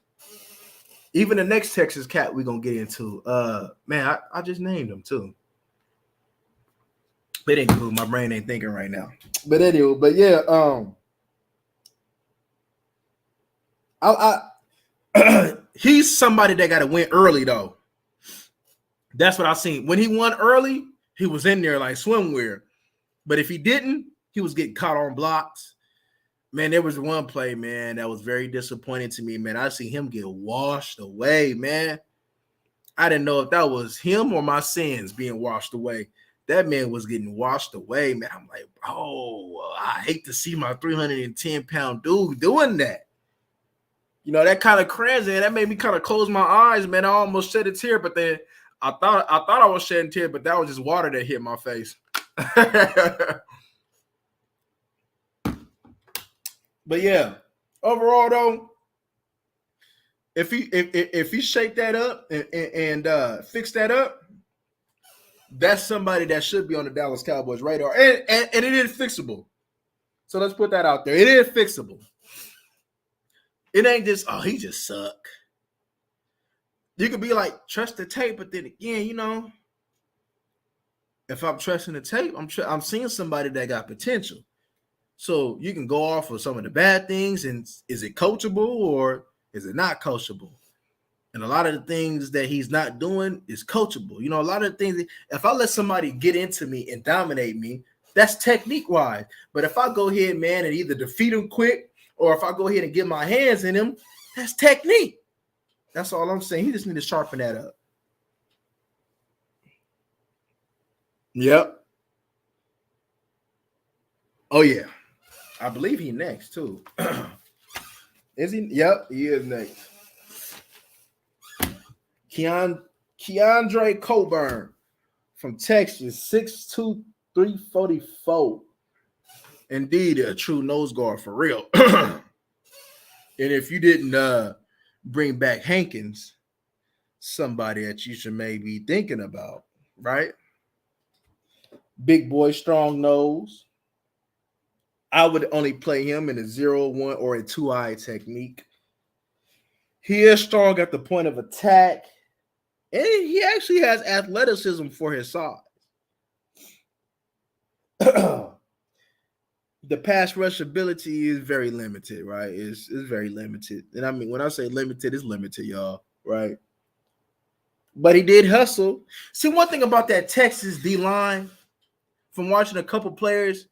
Even the next Texas cat we're gonna get into. Man, I just named him too. But anyway, my brain ain't thinking right now. But anyway, but yeah, he's somebody that got to win early though. That's what I seen. When he won early, he was in there like swimwear. But if he didn't, he was getting caught on blocks. Man, there was one play, man, that was very disappointing to me, man. I see him get washed away, man. I didn't know if that was him or my sins being washed away. That man was getting washed away, man. I'm like, bro, I hate to see my 310-pound dude doing that. That kind of crazy. That made me kind of close my eyes, man. I almost shed a tear, but then I thought I was shedding a tear, but that was just water that hit my face. But yeah, overall though, if he shake that up and fix that up, that's somebody that should be on the Dallas Cowboys radar, and it is fixable. So let's put that out there. It is fixable. It ain't just, oh, he just suck. You could be like, trust the tape, but then again, if I'm trusting the tape, I'm seeing somebody that got potential. So you can go off of some of the bad things, and is it coachable or is it not coachable? And a lot of the things that he's not doing is coachable. A lot of the things, if I let somebody get into me and dominate me, that's technique-wise. But if I go ahead, man, and either defeat him quick, or if I go ahead and get my hands in him, that's technique. That's all I'm saying. He just need to sharpen that up. Yep. Oh, yeah. I believe he next, too. Is he? Yep, he is next. Keandre Coburn from Texas, 6'2", 344. Indeed, a true nose guard for real. And if you didn't bring back Hankins, somebody that you should maybe be thinking about, right? Big boy, strong nose. I would only play him in a 0-1 or a 2-eye technique. He is strong at the point of attack, and he actually has athleticism for his size. The pass rush ability is very limited, right? It's very limited. And I mean, when I say limited, it's limited, y'all, right? But he did hustle. See, one thing about that Texas D-line, from watching a couple players,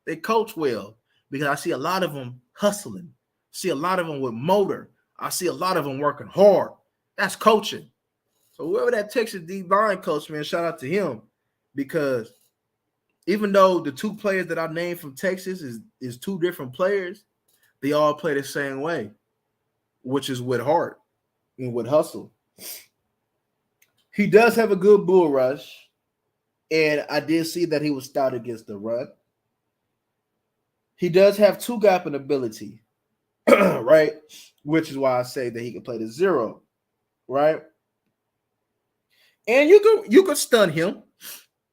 they coach well, because I see a lot of them hustling. See a lot of them with motor. I see a lot of them working hard. That's coaching. So whoever that Texas D-line coach, man, shout out to him, because even though the two players that I named from Texas is two different players, they all play the same way, which is with heart and with hustle. He does have a good bull rush, and I did see that he was stout against the run. He does have two gapping ability, right? Which is why I say that he can play the zero, right? And you could stun him.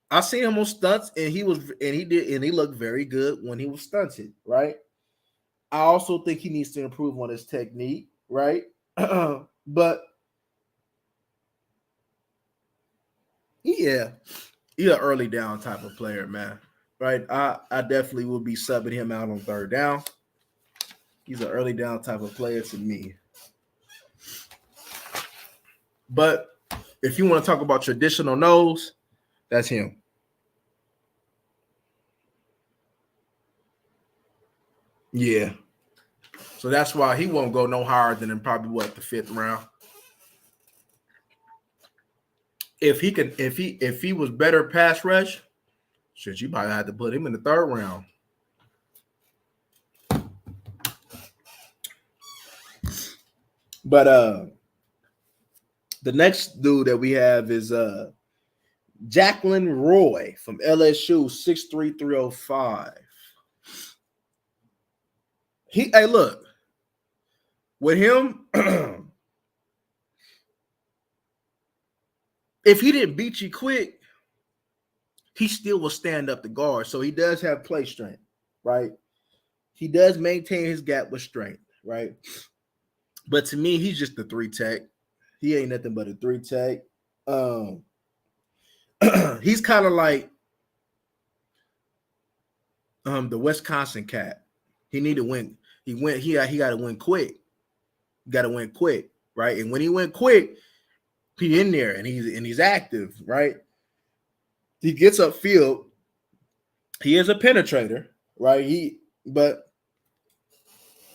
I seen him on stunts, and he looked very good when he was stunted, right? I also think he needs to improve on his technique, right? But yeah, he's an early down type of player, man. Right? I definitely will be subbing him out on third down. He's an early down type of player to me. But if you want to talk about traditional nose, that's him. Yeah. So that's why he won't go no higher than in probably the fifth round. If he was better pass rush, shit, you probably had to put him in the third round. But the next dude that we have is Jacqueline Roy from LSU, 6'3", 305. Hey, look, with him, if he didn't beat you quick, he still will stand up to guard. So he does have play strength, right? He does maintain his gap with strength, right? But to me, he's just a 3-tech. He ain't nothing but a 3-tech. He's kind of like the Wisconsin cat. He need to win. He got to win quick. Got to win quick, right? And when he went quick, he in there and he's active, right? He gets upfield. He is a penetrator, right? But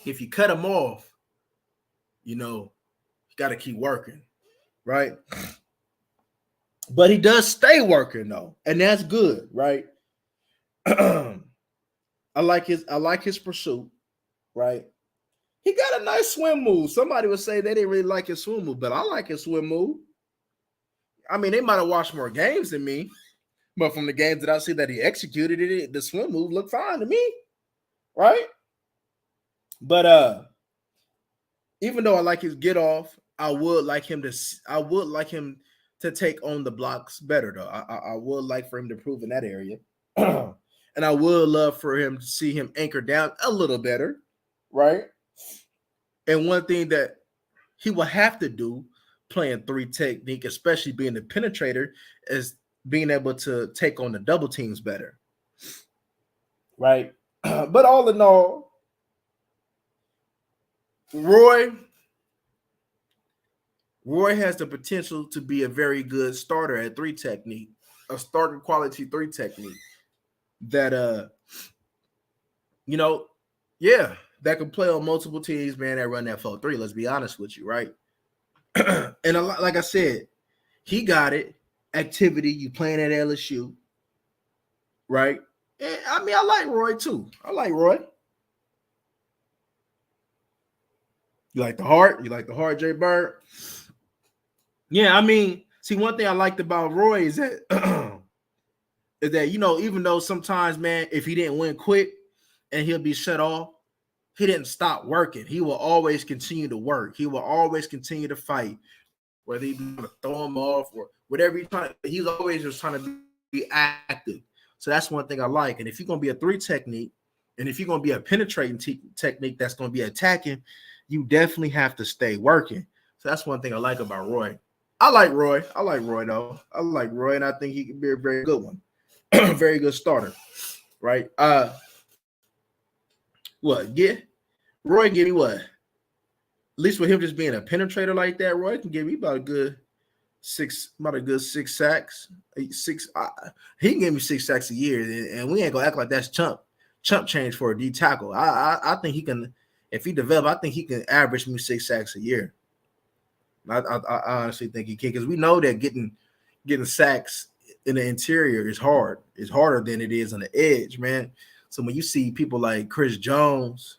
if you cut him off, you got to keep working, right? But he does stay working though, and that's good, right? I like his pursuit, right? He got a nice swim move. Somebody would say they didn't really like his swim move, but I like his swim move. I mean, they might have watched more games than me, but from the games that I see that he executed it, the swim move looked fine to me, right? But even though I like his get off, I would like him to take on the blocks better though. I would like for him to improve in that area. And I would love for him to see him anchor down a little better, right? And one thing that he will have to do playing 3 technique, especially being the penetrator, is being able to take on the double teams better, right? But all in all, Roy has the potential to be a very good starter at 3 technique, a starter quality 3 technique that that can play on multiple teams, man, that run that 4-3. Let's be honest with you, right? And like I said, he got it. Activity, you playing at LSU, right? And I mean, I like Roy too. I like Roy. You like the heart? You like the heart, Jay Bird? Yeah, I mean, see, one thing I liked about Roy is that even though sometimes, man, if he didn't win quick and he'll be shut off, he didn't stop working. He will always continue to work. He will always continue to fight, whether he be to throw him off or whatever he's trying. He's always just trying to be active. So that's one thing I like. And if you're going to be a 3 technique, and if you're going to be a penetrating technique that's going to be attacking, you definitely have to stay working. So that's one thing I like about Roy. I like Roy though. I like Roy, and I think he can be a very good one. Very good starter, right? Roy give me what? At least with him just being a penetrator like that, Roy can give me about a good 6 sacks. He can give me 6 sacks a year, and we ain't gonna act like that's chump change for a D tackle. I think he can, if he develop, I think he can average me 6 sacks a year. I honestly think he can, because we know that getting sacks in the interior is hard. It's harder than it is on the edge, man. So when you see people like Chris Jones,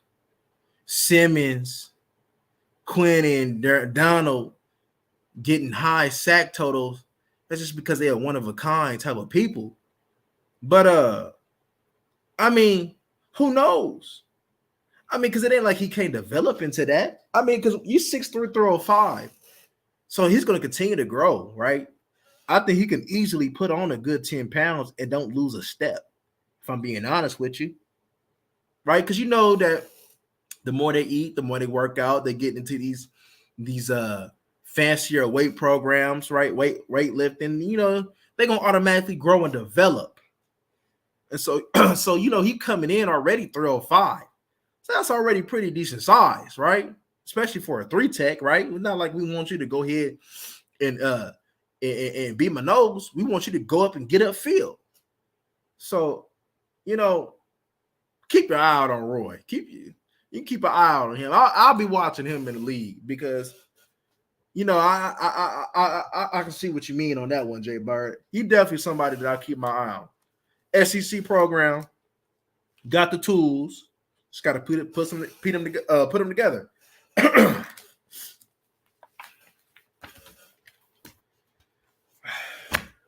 Simmons, Quinn, and Donald getting high sack totals, that's just because they are one of a kind type of people. But I mean, who knows? I mean, because it ain't like he can't develop into that. I mean, because you 6'3", 305. So he's going to continue to grow, right? I think he can easily put on a good 10 pounds and don't lose a step, if I'm being honest with you, right? Because you know that the more they eat, the more they work out, they get into these fancier weight programs, right? Weightlifting, you know, they're going to automatically grow and develop. And so, so you know, he coming in already 305. So that's already pretty decent size, right? Especially for a 3 tech, right? It's not like we want you to go ahead and and beat my nose. We want you to go up and get upfield. So, you know, keep your eye out on Roy. You can keep an eye out on him. I'll be watching him in the league because, you know, I can see what you mean on that one, Jay Bird. He definitely somebody that I keep my eye on. SEC program, got the tools. Just got to put them together.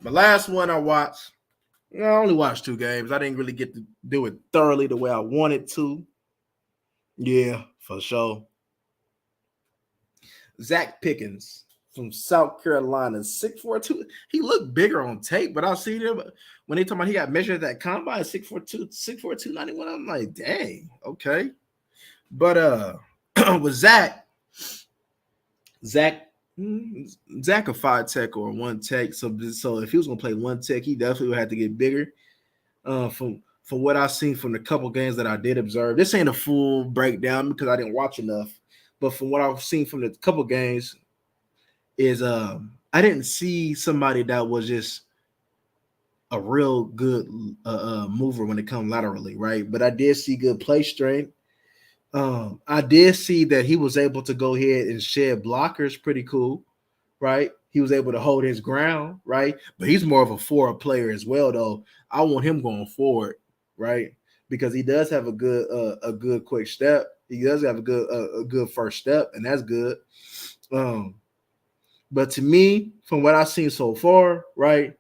The last one I watched, I only watched 2 games. I didn't really get to do it thoroughly the way I wanted to. Yeah, for sure. Zach Pickens from South Carolina, 6'4", he looked bigger on tape, but I seen him when they talk about he got measured at that combine 6'4", 291. I'm like, dang, okay. But with Zach a 5 tech or 1 tech. So if he was gonna play 1 tech, he definitely would have to get bigger. From what I've seen from the couple games that I did observe, this ain't a full breakdown because I didn't watch enough. But from what I've seen from the couple games, is I didn't see somebody that was just a real good mover when it comes laterally, right? But I did see good play strength. I did see that he was able to go ahead and shed blockers pretty cool, right? He was able to hold his ground, right? But he's more of a forward player as well, though. I want him going forward, right? Because he does have a good quick step. He does have a good first step, and that's good. But to me, from what I've seen so far, right,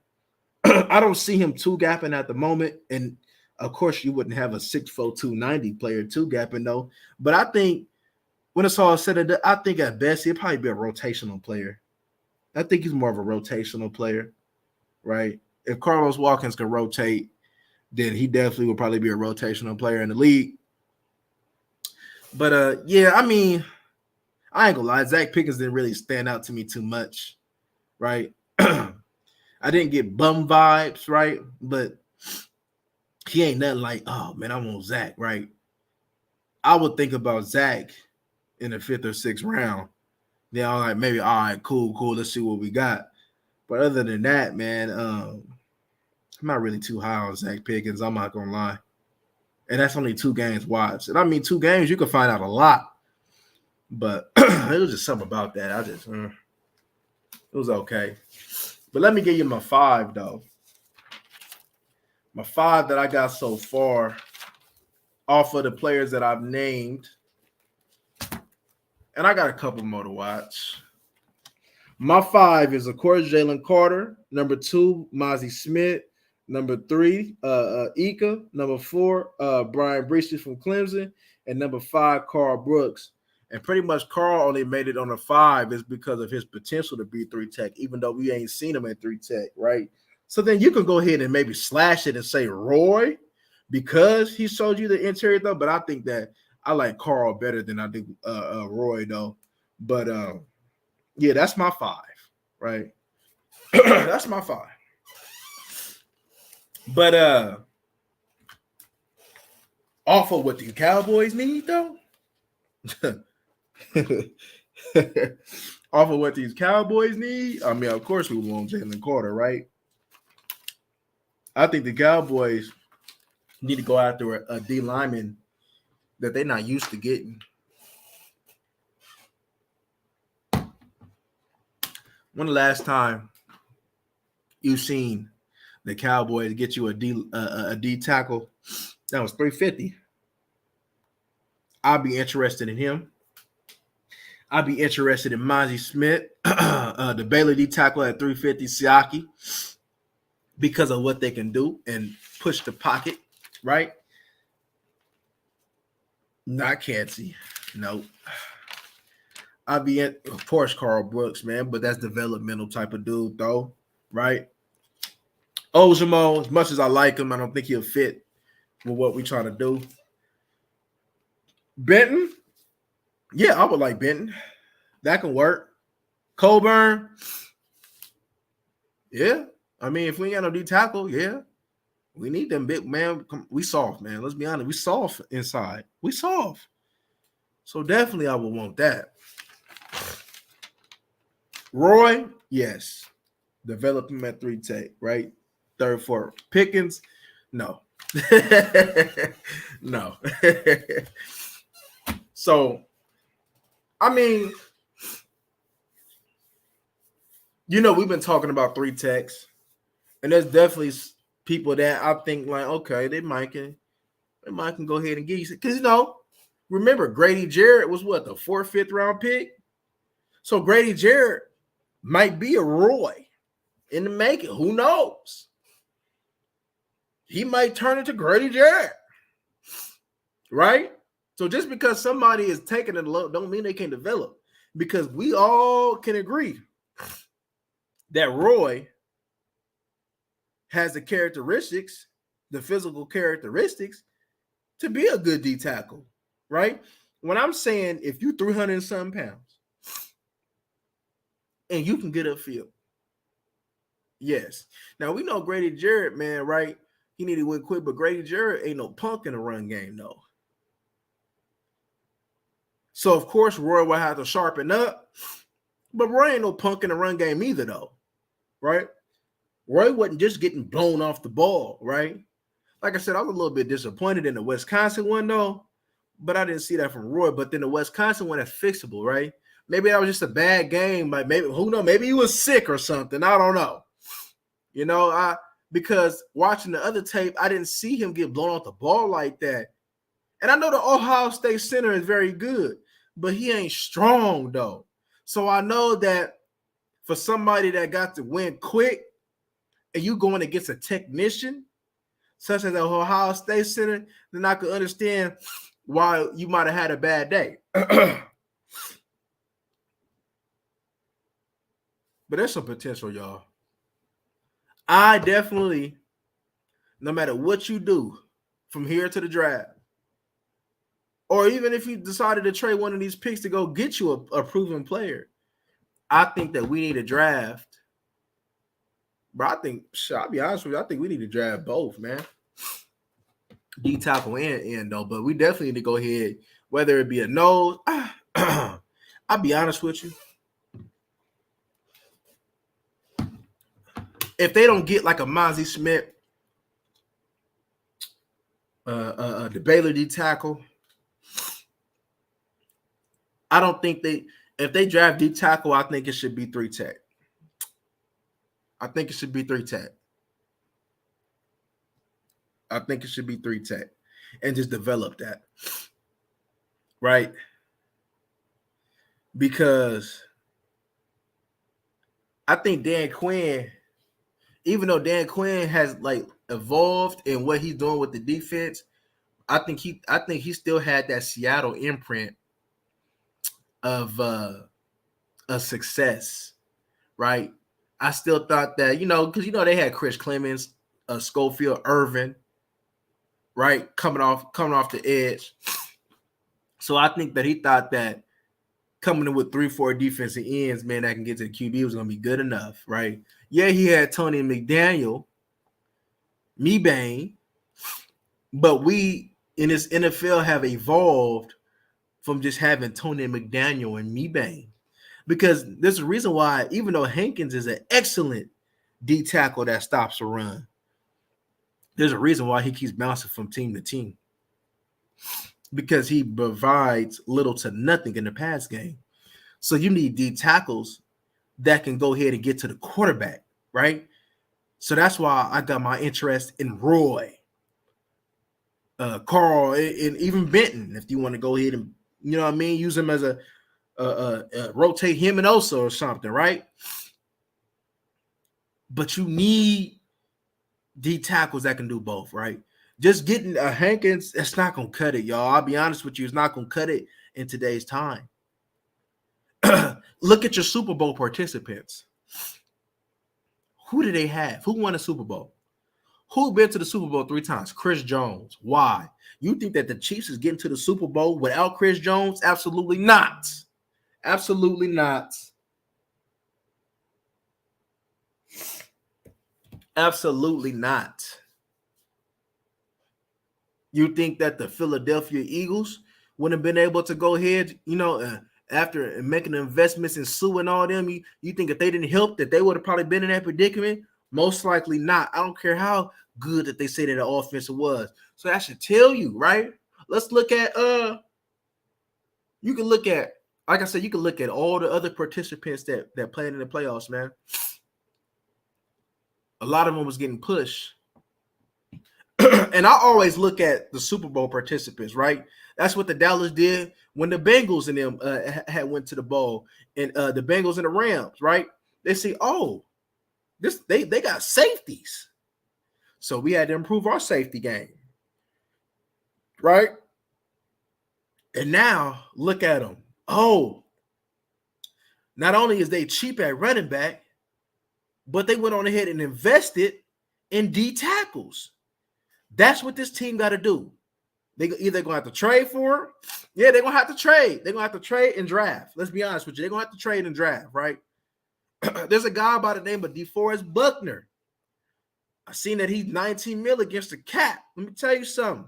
I don't see him 2-gapping at the moment. And of course, you wouldn't have a 6'4", 290 player 2-gapping though. But I think when it's all said and done, I think at best he'll probably be a rotational player. I think he's more of a rotational player, right? If Carlos Watkins can rotate, then he definitely will probably be a rotational player in the league. But yeah, I mean, I ain't gonna lie, Zach Pickens didn't really stand out to me too much, right? I didn't get bum vibes, right? But he ain't nothing like, oh man, I want Zach, right? I would think about Zach in the 5th or 6th round. Then I'm like, maybe, all right, cool, let's see what we got. But other than that, man, I'm not really too high on Zach Pickens. I'm not gonna lie. And that's only 2 games watched. And I mean, 2 games, you can find out a lot. But it was just something about that. It was okay. But let me give you my 5, though. My 5 that I got so far off of the players that I've named. And I got a couple more to watch. My 5 is, of course, Jalen Carter. Number 2, Mozzie Smith. Number 3, Ika. Number 4, Brian Breesty from Clemson. And number 5, Carl Brooks. And pretty much Carl only made it on a 5 is because of his potential to be 3-tech, even though we ain't seen him at 3-tech, right? So then you can go ahead and maybe slash it and say Roy because he showed you the interior, though. But I think that I like Carl better than I do Roy, though. But yeah, that's my 5, right? That's my 5. But off of what the Cowboys need, though. Off of what these Cowboys need, I mean, of course we want Jalen Carter, right? I think the Cowboys need to go after a D lineman that they're not used to getting. When the last time you've seen the Cowboys get you a D tackle that was 350. I'll be interested in him. I'll be interested in Mozzie Smith, the Baylor D tackle at 350, Siaki, because of what they can do and push the pocket, right? Not Cansey. Nope. I'll be at, of course, Carl Brooks, man, but that's developmental type of dude, though, right? Ojimo, as much as I like him, I don't think he'll fit with what we trying to do. Benton, yeah, I would like Benton. That can work. Colburn, yeah. I mean, if we ain't got no D tackle, yeah. We need them big, man. We soft, man. Let's be honest. We soft inside. We soft. So definitely I would want that. Roy, yes. Develop him at 3 tech, right? 3rd, 4th. Pickens, no. No. So, I mean, we've been talking about 3 techs, and there's definitely people that I think like, okay, they might can go ahead and get you, because remember Grady Jarrett was what, the 4th, 5th round pick? So Grady Jarrett might be a Roy in the making. Who knows? He might turn into Grady Jarrett, right? So just because somebody is taking it low, don't mean they can develop, because we all can agree that Roy has the characteristics, the physical characteristics, to be a good D tackle, right? When I'm saying if you 300 and some pounds and you can get upfield, yes. Now we know Grady Jarrett, man, right? He needed to win quick, but Grady Jarrett ain't no punk in the run game, though. So of course Roy will have to sharpen up, but Roy ain't no punk in the run game either, though, right? Roy wasn't just getting blown off the ball, right? Like I said, I was a little bit disappointed in the Wisconsin one, though, but I didn't see that from Roy. But then the Wisconsin one, that's fixable, right? Maybe that was just a bad game. Like maybe, who knows? Maybe he was sick or something. I don't know. Because watching the other tape, I didn't see him get blown off the ball like that. And I know the Ohio State center is very good, but he ain't strong, though. So I know that for somebody that got to win quick, and you going against a technician, such as the Ohio State center, then I could understand why you might have had a bad day. But there's some potential, y'all. I definitely, no matter what you do from here to the draft, or even if you decided to trade one of these picks to go get you a proven player, I think that we need a draft. But I'll be honest with you, I think we need to draft both, man. D tackle and end, though. But we definitely need to go ahead, whether it be a nose. I'll be honest with you. If they don't get like a Mozzie Smith, the Baylor D tackle, I don't think if they draft D tackle, I think it should be 3 tech. I think it should be 3 tech. I think it should be 3 tech and just develop that. Right? Because I think Dan Quinn, even though Dan Quinn has like evolved in what he's doing with the defense, I think he still had that Seattle imprint of a success, right? I still thought that, because they had Chris Clemens, Schofield, Irvin, right, coming off the edge. So I think that he thought that coming in with 3-4 defensive ends, man, that can get to the QB was going to be good enough, right? Yeah, he had Tony McDaniel, Mebane, but we in this NFL have evolved from just having Tony McDaniel and Mebane, because there's a reason why, even though Hankins is an excellent D tackle that stops a run, there's a reason why he keeps bouncing from team to team, because he provides little to nothing in the pass game. So you need D tackles that can go ahead and get to the quarterback, right? So that's why I got my interest in Roy, Carl, and even Benton. If you want to go ahead and use him as a rotate him and Osa or something, right? But you need D tackles that can do both, right? Just getting a Hankins, that's not gonna cut it, y'all. I'll be honest with you, it's not gonna cut it in today's time. Look at your Super Bowl participants. Who do they have? Who won a Super Bowl? Who been to the Super Bowl 3 times? Chris Jones. Why? You think that the Chiefs is getting to the Super Bowl without Chris Jones? Absolutely not. Absolutely not. Absolutely not. You think that the Philadelphia Eagles wouldn't have been able to go ahead, after making investments in Sue and all them, you think if they didn't help that they would have probably been in that predicament? Most likely not. I don't care how good that they say that the offense was. So that should tell you, right? Let's look at you can look at, like I said, you can look at all the other participants that played in the playoffs, man. A lot of them was getting pushed. And I always look at the Super Bowl participants, right? That's what the Dallas did when the Bengals and them had went to the bowl, and the Bengals and the Rams, right? They see, oh, they got safeties, so we had to improve our safety game, right? And now look at them. Oh, not only is they cheap at running back, but they went on ahead and invested in D tackles. That's what this team got to do. They either going to have to trade for him. Yeah, they're going to have to trade. They're going to have to trade and draft. Let's be honest with you. They're going to have to trade and draft, right? There's a guy by the name of DeForest Buckner. I seen that he's 19 mil against the cap. Let me tell you something.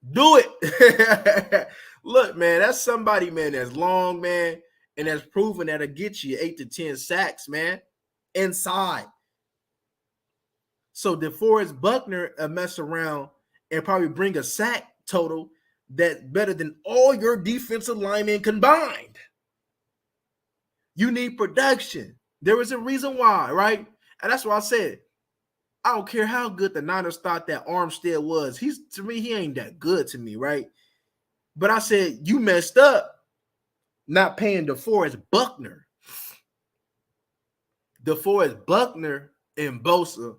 Do it. Look, man, that's somebody, man, that's long, man, and that's proven that'll get you 8 to 10 sacks, man, inside. So DeForest Buckner mess around and probably bring a sack total that's better than all your defensive linemen combined. You need production. There is a reason why, right? And that's why I said, I don't care how good the Niners thought that Armstead was. To me, he ain't that good to me, right? But I said, you messed up not paying DeForest Buckner. DeForest Buckner and Bosa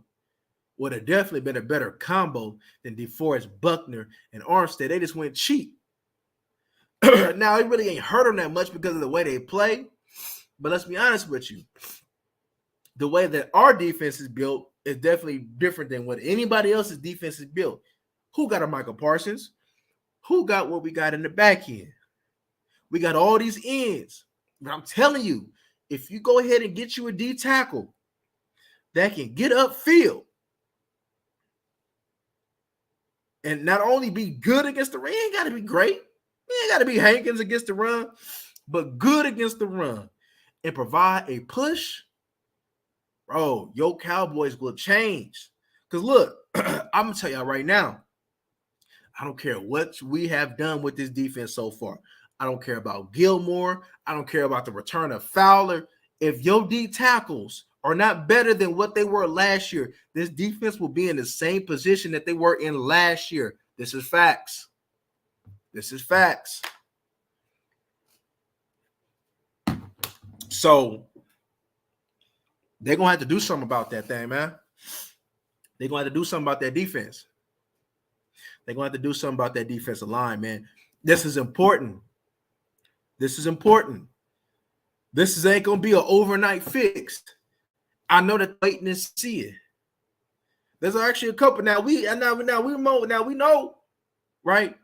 would have definitely been a better combo than DeForest Buckner and Armstead. They just went cheap. Now, it really ain't hurt them that much because of the way they play. But let's be honest with you. The way that our defense is built is definitely different than what anybody else's defense is built. Who got a Michael Parsons? Who got what we got in the back end? We got all these ends. But I'm telling you, if you go ahead and get you a D tackle that can get upfield and not only be good against the run, he ain't got to be great. He ain't got to be Hankins against the run, but good against the run and provide a push, bro, your Cowboys will change. Because look, I'm going to tell y'all right now, I don't care what we have done with this defense so far. I don't care about Gilmore. I don't care about the return of Fowler. If your D tackles are not better than what they were last year, this defense will be in the same position that they were in last year. This is facts. This is facts. So they're going to have to do something about that thing, man. They're going to have to do something about that defense. They're going to have to do something about that defensive line, man. This is important. This is important. This ain't going to be an overnight fix. I know that waiting to see it. There's actually a couple. Now we know, right,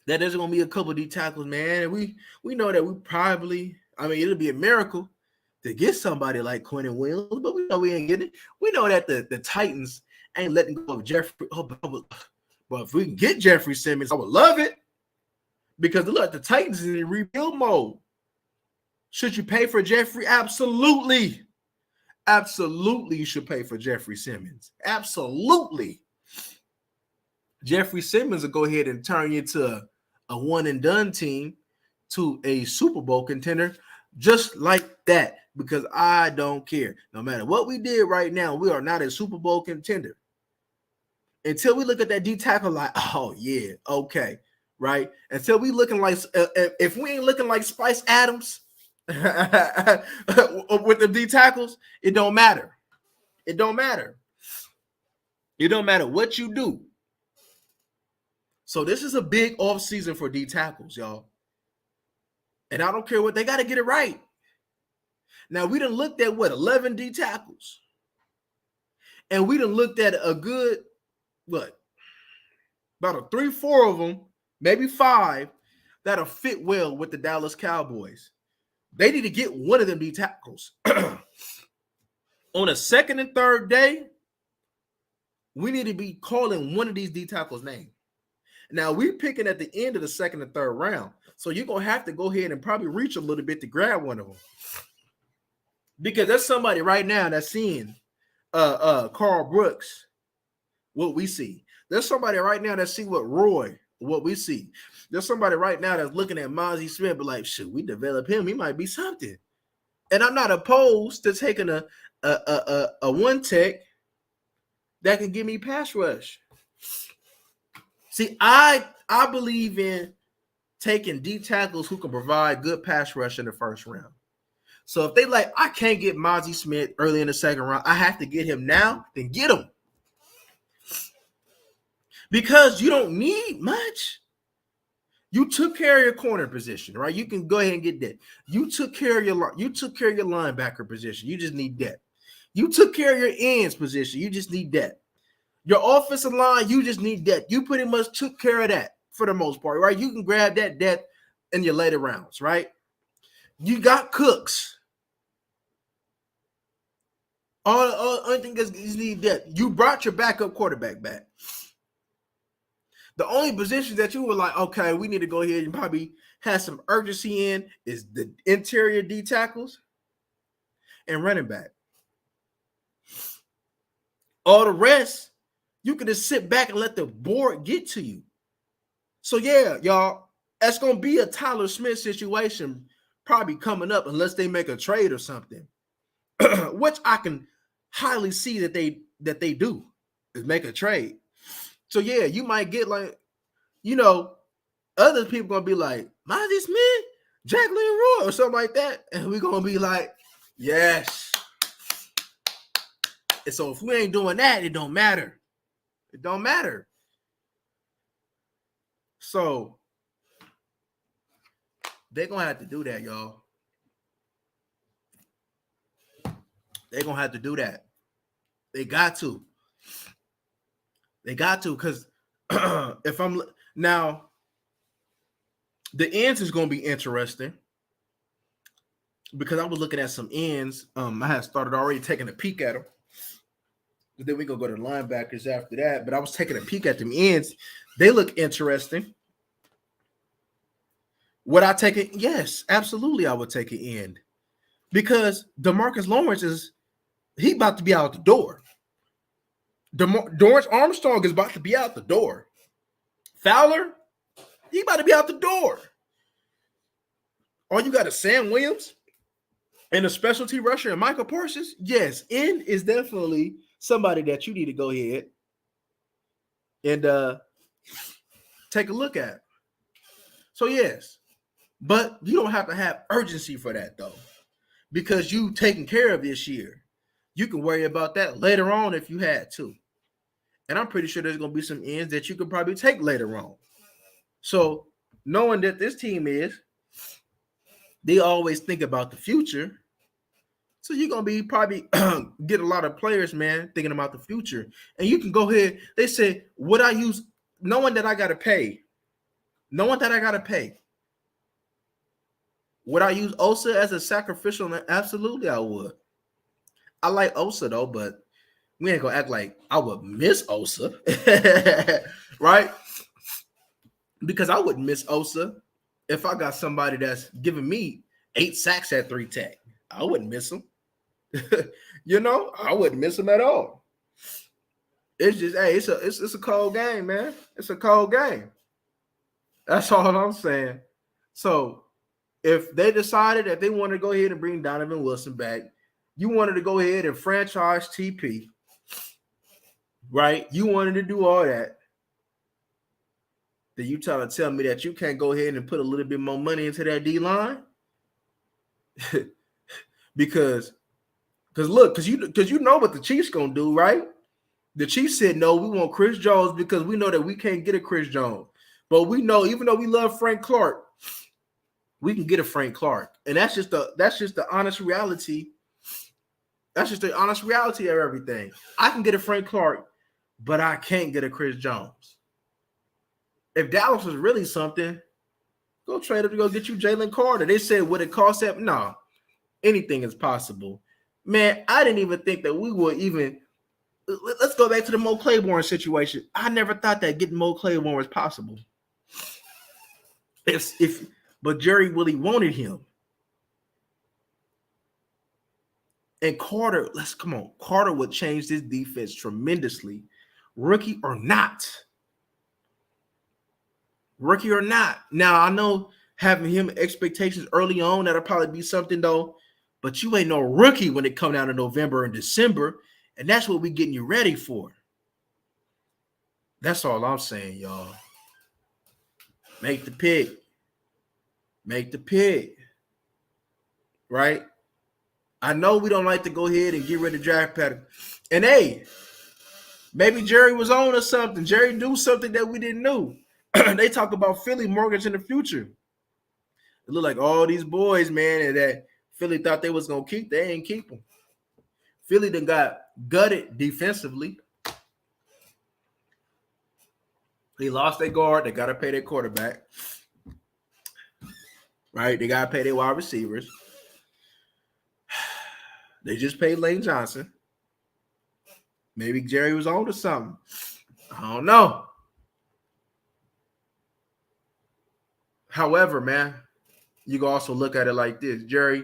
that there's going to be a couple of D tackles, man. We know that we probably, it'll be a miracle to get somebody like Quentin Williams, but we know we ain't getting it. We know that the Titans ain't letting go of Jeffrey. But if we can get Jeffrey Simmons, I would love it. Because look, the Titans is in rebuild mode. Should you pay for Jeffrey? Absolutely. Absolutely, you should pay for Jeffrey Simmons. Absolutely. Jeffrey Simmons will go ahead and turn you to a one-and-done team to a Super Bowl contender just like that. because I don't care. No matter what we did right now, we are not a Super Bowl contender. Until we look at that D tackle like, oh yeah, okay, right? Until we looking like, if we ain't looking like Spice Adams with the D tackles, it don't matter. It don't matter. It don't matter what you do. So this is a big off season for D tackles, y'all. And I don't care what, they got to get it right. Now we done looked at 11 D tackles, and we done looked at a good about a 3-4 of them, maybe 5 that'll fit well with the Dallas Cowboys. They need to get one of them D tackles. On a second and third day, we need to be calling one of these D tackles' name. Now, we're picking at the end of the second and third round, so you're going to have to go ahead and probably reach a little bit to grab one of them. Because there's somebody right now that's seeing Carl Brooks, what we see. There's somebody right now that see what we see. There's somebody right now that's looking at Mozzie Smith, but like, should we develop him? He might be something. And I'm not opposed to taking a one tech that can give me pass rush. See, I believe in taking D tackles who can provide good pass rush in the first round. So if they like, I can't get Mozzie Smith early in the second round, I have to get him now, then get him. Because you don't need much. You took care of your corner position, right? You can go ahead and get that. You took care of your linebacker position. You just need that. You took care of your ends position. You just need that. Your offensive line, you just need that. You pretty much took care of that for the most part, right? You can grab that depth in your later rounds, right? You got Cooks. Only thing is you need that. You brought your backup quarterback back. The only position that you were like, okay, we need to go ahead and probably have some urgency in is the interior D tackles and running back. All the rest, you can just sit back and let the board get to you. So yeah, y'all, that's gonna be a Tyler Smith situation probably coming up unless they make a trade or something, which I can highly see that they do is make a trade. So yeah, you might get like, other people gonna be like Mozzie Smith, Jacqueline Roy, or something like that, and we're gonna be like, yes. And so if we ain't doing that, it don't matter. It don't matter. So they're gonna have to do that, y'all. They're gonna have to do that. They got to. They got to, because if I'm now, the ends is gonna be interesting because I was looking at some ends. I had started already taking a peek at them. But then we're gonna go to the linebackers after that. But I was taking a peek at them ends. They look interesting. Would I take it? Yes, absolutely. I would take an end because DeMarcus Lawrence he about to be out the door. Dorrance Armstrong is about to be out the door. Fowler, he about to be out the door. Oh, you got a Sam Williams and a specialty rusher and Michael Parsons? Yes, end is definitely somebody that you need to go ahead and take a look at. So yes, but you don't have to have urgency for that though, because you taken care of this year. You can worry about that later on if you had to. And I'm pretty sure there's going to be some ends that you could probably take later on. So knowing that this team they always think about the future. So you're going to be probably get a lot of players, man, thinking about the future. And you can go ahead. They say, would I use, knowing that I got to pay, would I use Osa as a sacrificial? Absolutely, I would. I like Osa, though, but we ain't going to act like I would miss Osa, right? Because I wouldn't miss Osa if I got somebody that's giving me 8 sacks at 3 tech. I wouldn't miss him. I wouldn't miss him at all. It's just, hey, it's a cold game, man. It's a cold game. That's all I'm saying. So if they decided that they wanted to go ahead and bring Donovan Wilson back, you wanted to go ahead and franchise TP, right? You wanted to do all that. Then you trying to tell me that you can't go ahead and put a little bit more money into that D line? because look, because you know what the Chiefs gonna do, right? The Chiefs said no, we want Chris Jones because we know that we can't get a Chris Jones. But we know, even though we love Frank Clark, we can get a Frank Clark. And that's just the honest reality. That's just the honest reality of everything. I can get a Frank Clark, but I can't get a Chris Jones. If Dallas was really something, go trade up to go get you Jalen Carter. They said, would it cost that? No. Anything is possible. Man, I didn't even think that we would even – let's go back to the Mo Claiborne situation. I never thought that getting Mo Claiborne was possible. But Jerry really wanted him. And Carter, Carter would change this defense tremendously. Rookie or not. Now, I know having him expectations early on, that'll probably be something, though. But you ain't no rookie when it come down to November and December. And that's what we getting you ready for. That's all I'm saying, y'all. Make the pick. Right? I know we don't like to go ahead and get rid of draft pattern. And hey, maybe Jerry was on or something. Jerry knew something that we didn't know. They talk about Philly mortgage in the future. It look like all these boys, man, that Philly thought they was going to keep, they ain't keep them. Philly done got gutted defensively. They lost their guard. They got to pay their quarterback. Right? They got to pay their wide receivers. They just paid Lane Johnson. Maybe Jerry was on to something. I don't know. However, man, you can also look at it like this. Jerry,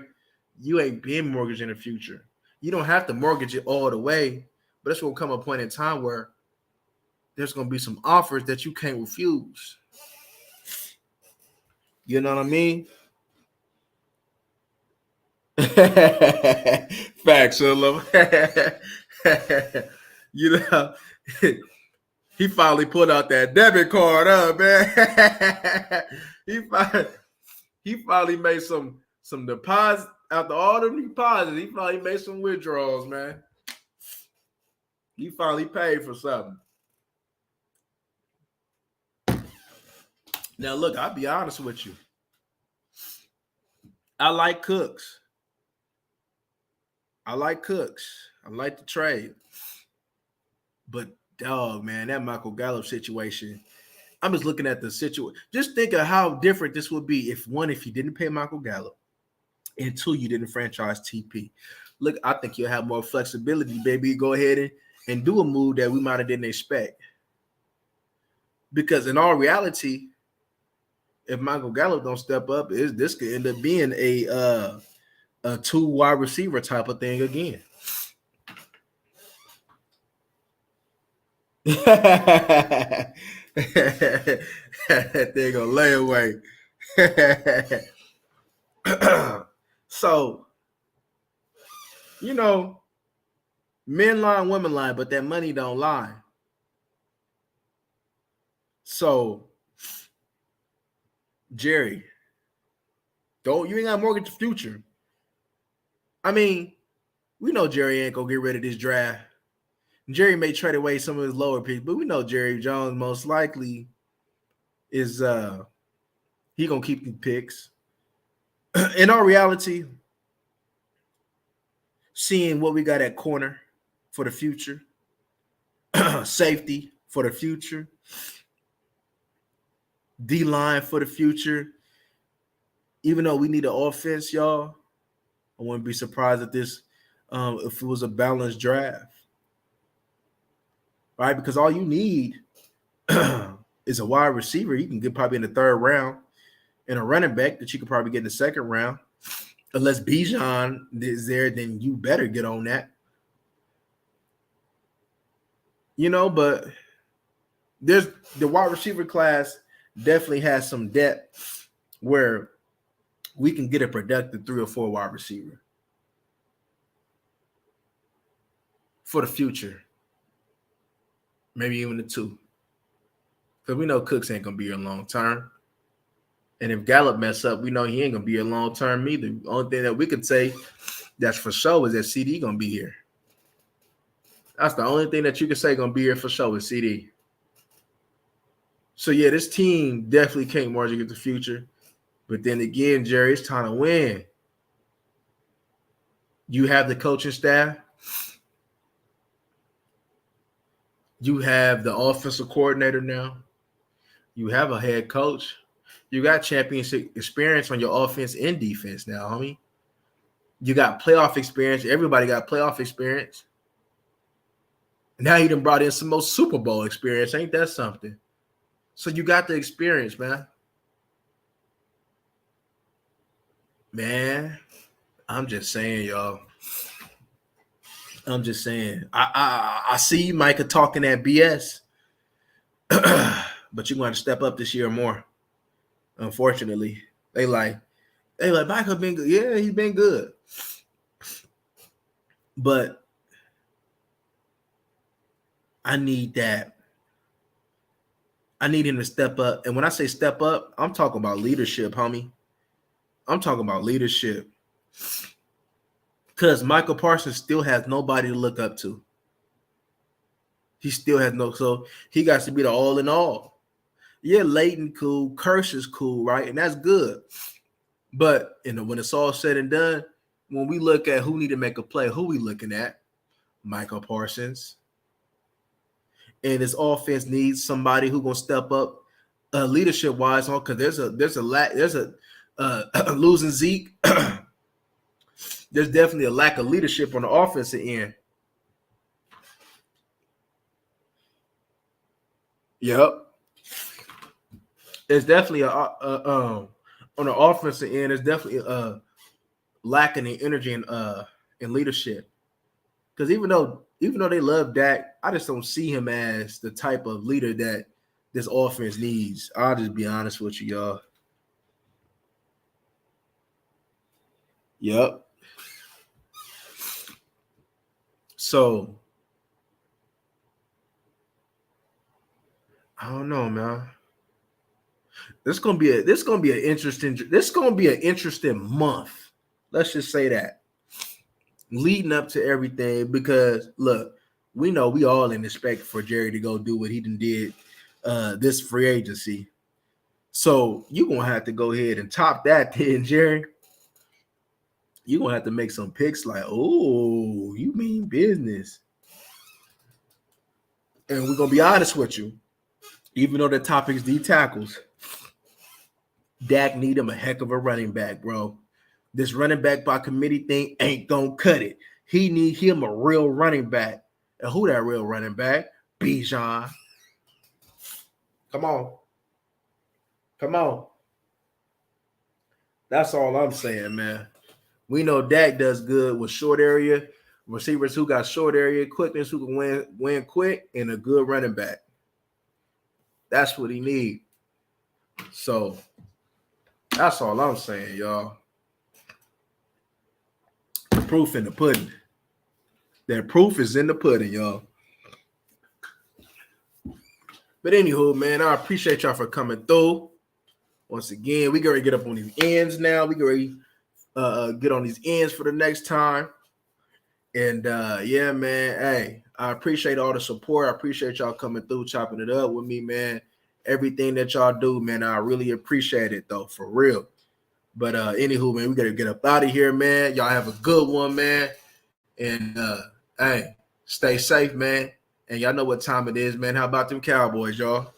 you ain't been mortgaged in the future. You don't have to mortgage it all the way, but there's going to come a point in time where there's going to be some offers that you can't refuse. You know what I mean? Facts, love. You know, he finally put out that debit card, man. he finally made some deposits after all them deposits. He finally made some withdrawals, man. He finally paid for something. Now, look, I'll be honest with you. I like Cooks. I like the trade. But, dog, man, that Michael Gallup situation, I'm just looking at the situation. Just think of how different this would be if, one, if you didn't pay Michael Gallup, and two, you didn't franchise TP. Look, I think you'll have more flexibility, baby. Go ahead and do a move that we might have didn't expect. Because in all reality, if Michael Gallup don't step up, this could end up being a two wide receiver type of thing again. That thing gonna lay away. So, you know, men lie, women lie, but that money don't lie. So, Jerry, you ain't got to mortgage the future. I mean, we know Jerry ain't gonna get rid of this draft. Jerry may trade away some of his lower picks, but we know Jerry Jones most likely is he gonna keep the picks. In all reality, seeing what we got at corner for the future, safety for the future, D-line for the future. Even though we need an offense, y'all, I wouldn't be surprised if this if it was a balanced draft. Right? Because all you need is a wide receiver. You can get probably in the third round, and a running back that you could probably get in the second round. Unless Bijan is there, then you better get on that. You know, but there's the wide receiver class definitely has some depth where we can get a productive 3 or 4 wide receiver for the future. Maybe even the 2. Because we know Cooks ain't going to be here long term. And if Gallup mess up, we know he ain't going to be here long term either. The only thing that we could say that's for sure is that CD going to be here. That's the only thing that you can say going to be here for sure is CD. So, yeah, this team definitely can't march against the future. But then again, Jerry, it's time to win. You have the coaching staff. You have the offensive coordinator now. You have a head coach. You got championship experience on your offense and defense now, homie. You got playoff experience. Everybody got playoff experience. Now you done brought in some more Super Bowl experience. Ain't that something? So you got the experience, man. Man, I'm just saying, y'all. I'm just saying. I see you, Micah, talking that BS. But you're going to step up this year more. Unfortunately. They like Micah been good. Yeah, he's been good. But I need that. I need him to step up. And when I say step up, I'm talking about leadership, homie. I'm talking about leadership. Because Michael Parsons still has nobody to look up to. He still has so he got to be the all in all. Yeah, Leighton cool, Kirsch is cool, right? And that's good. But when it's all said and done, when we look at who need to make a play, who we looking at? Michael Parsons. And his offense needs somebody who gonna step up leadership wise on because there's a losing Zeke. There's definitely a lack of leadership on the offensive end. Yep. There's definitely on the offensive end, there's definitely lacking in energy and leadership. Because even though they love Dak, I just don't see him as the type of leader that this offense needs. I'll just be honest with you, y'all. Yep. So I don't know, man. This is gonna be an interesting month. Let's just say that. Leading up to everything, because look, we know we all in expect for Jerry to go do what he did this free agency. So you're gonna have to go ahead and top that then, Jerry. You're gonna have to make some picks like, oh, you mean business. And we're gonna be honest with you, even though the topic's D tackles, Dak need him a heck of a running back, bro. This running back by committee thing ain't gonna cut it. He need him a real running back. And who that real running back? Bijan. Come on. Come on. That's all I'm saying, man. We know Dak does good with short area receivers who got short area quickness, who can win quick, and a good running back. That's what he need. So that's all I'm saying, y'all. Proof in the pudding. That proof is in the pudding, y'all. But anywho, man, I appreciate y'all for coming through. Once again, we gotta get up on these ends now. We gotta get on these ends for the next time. And yeah, man. Hey, I appreciate all the support. I appreciate y'all coming through, chopping it up with me, man. Everything that y'all do, man, I really appreciate it, though, for real. But anywho, man, we gotta get up out of here, man. Y'all have a good one, man. And hey, stay safe, man. And y'all know what time it is, man. How about them Cowboys, y'all?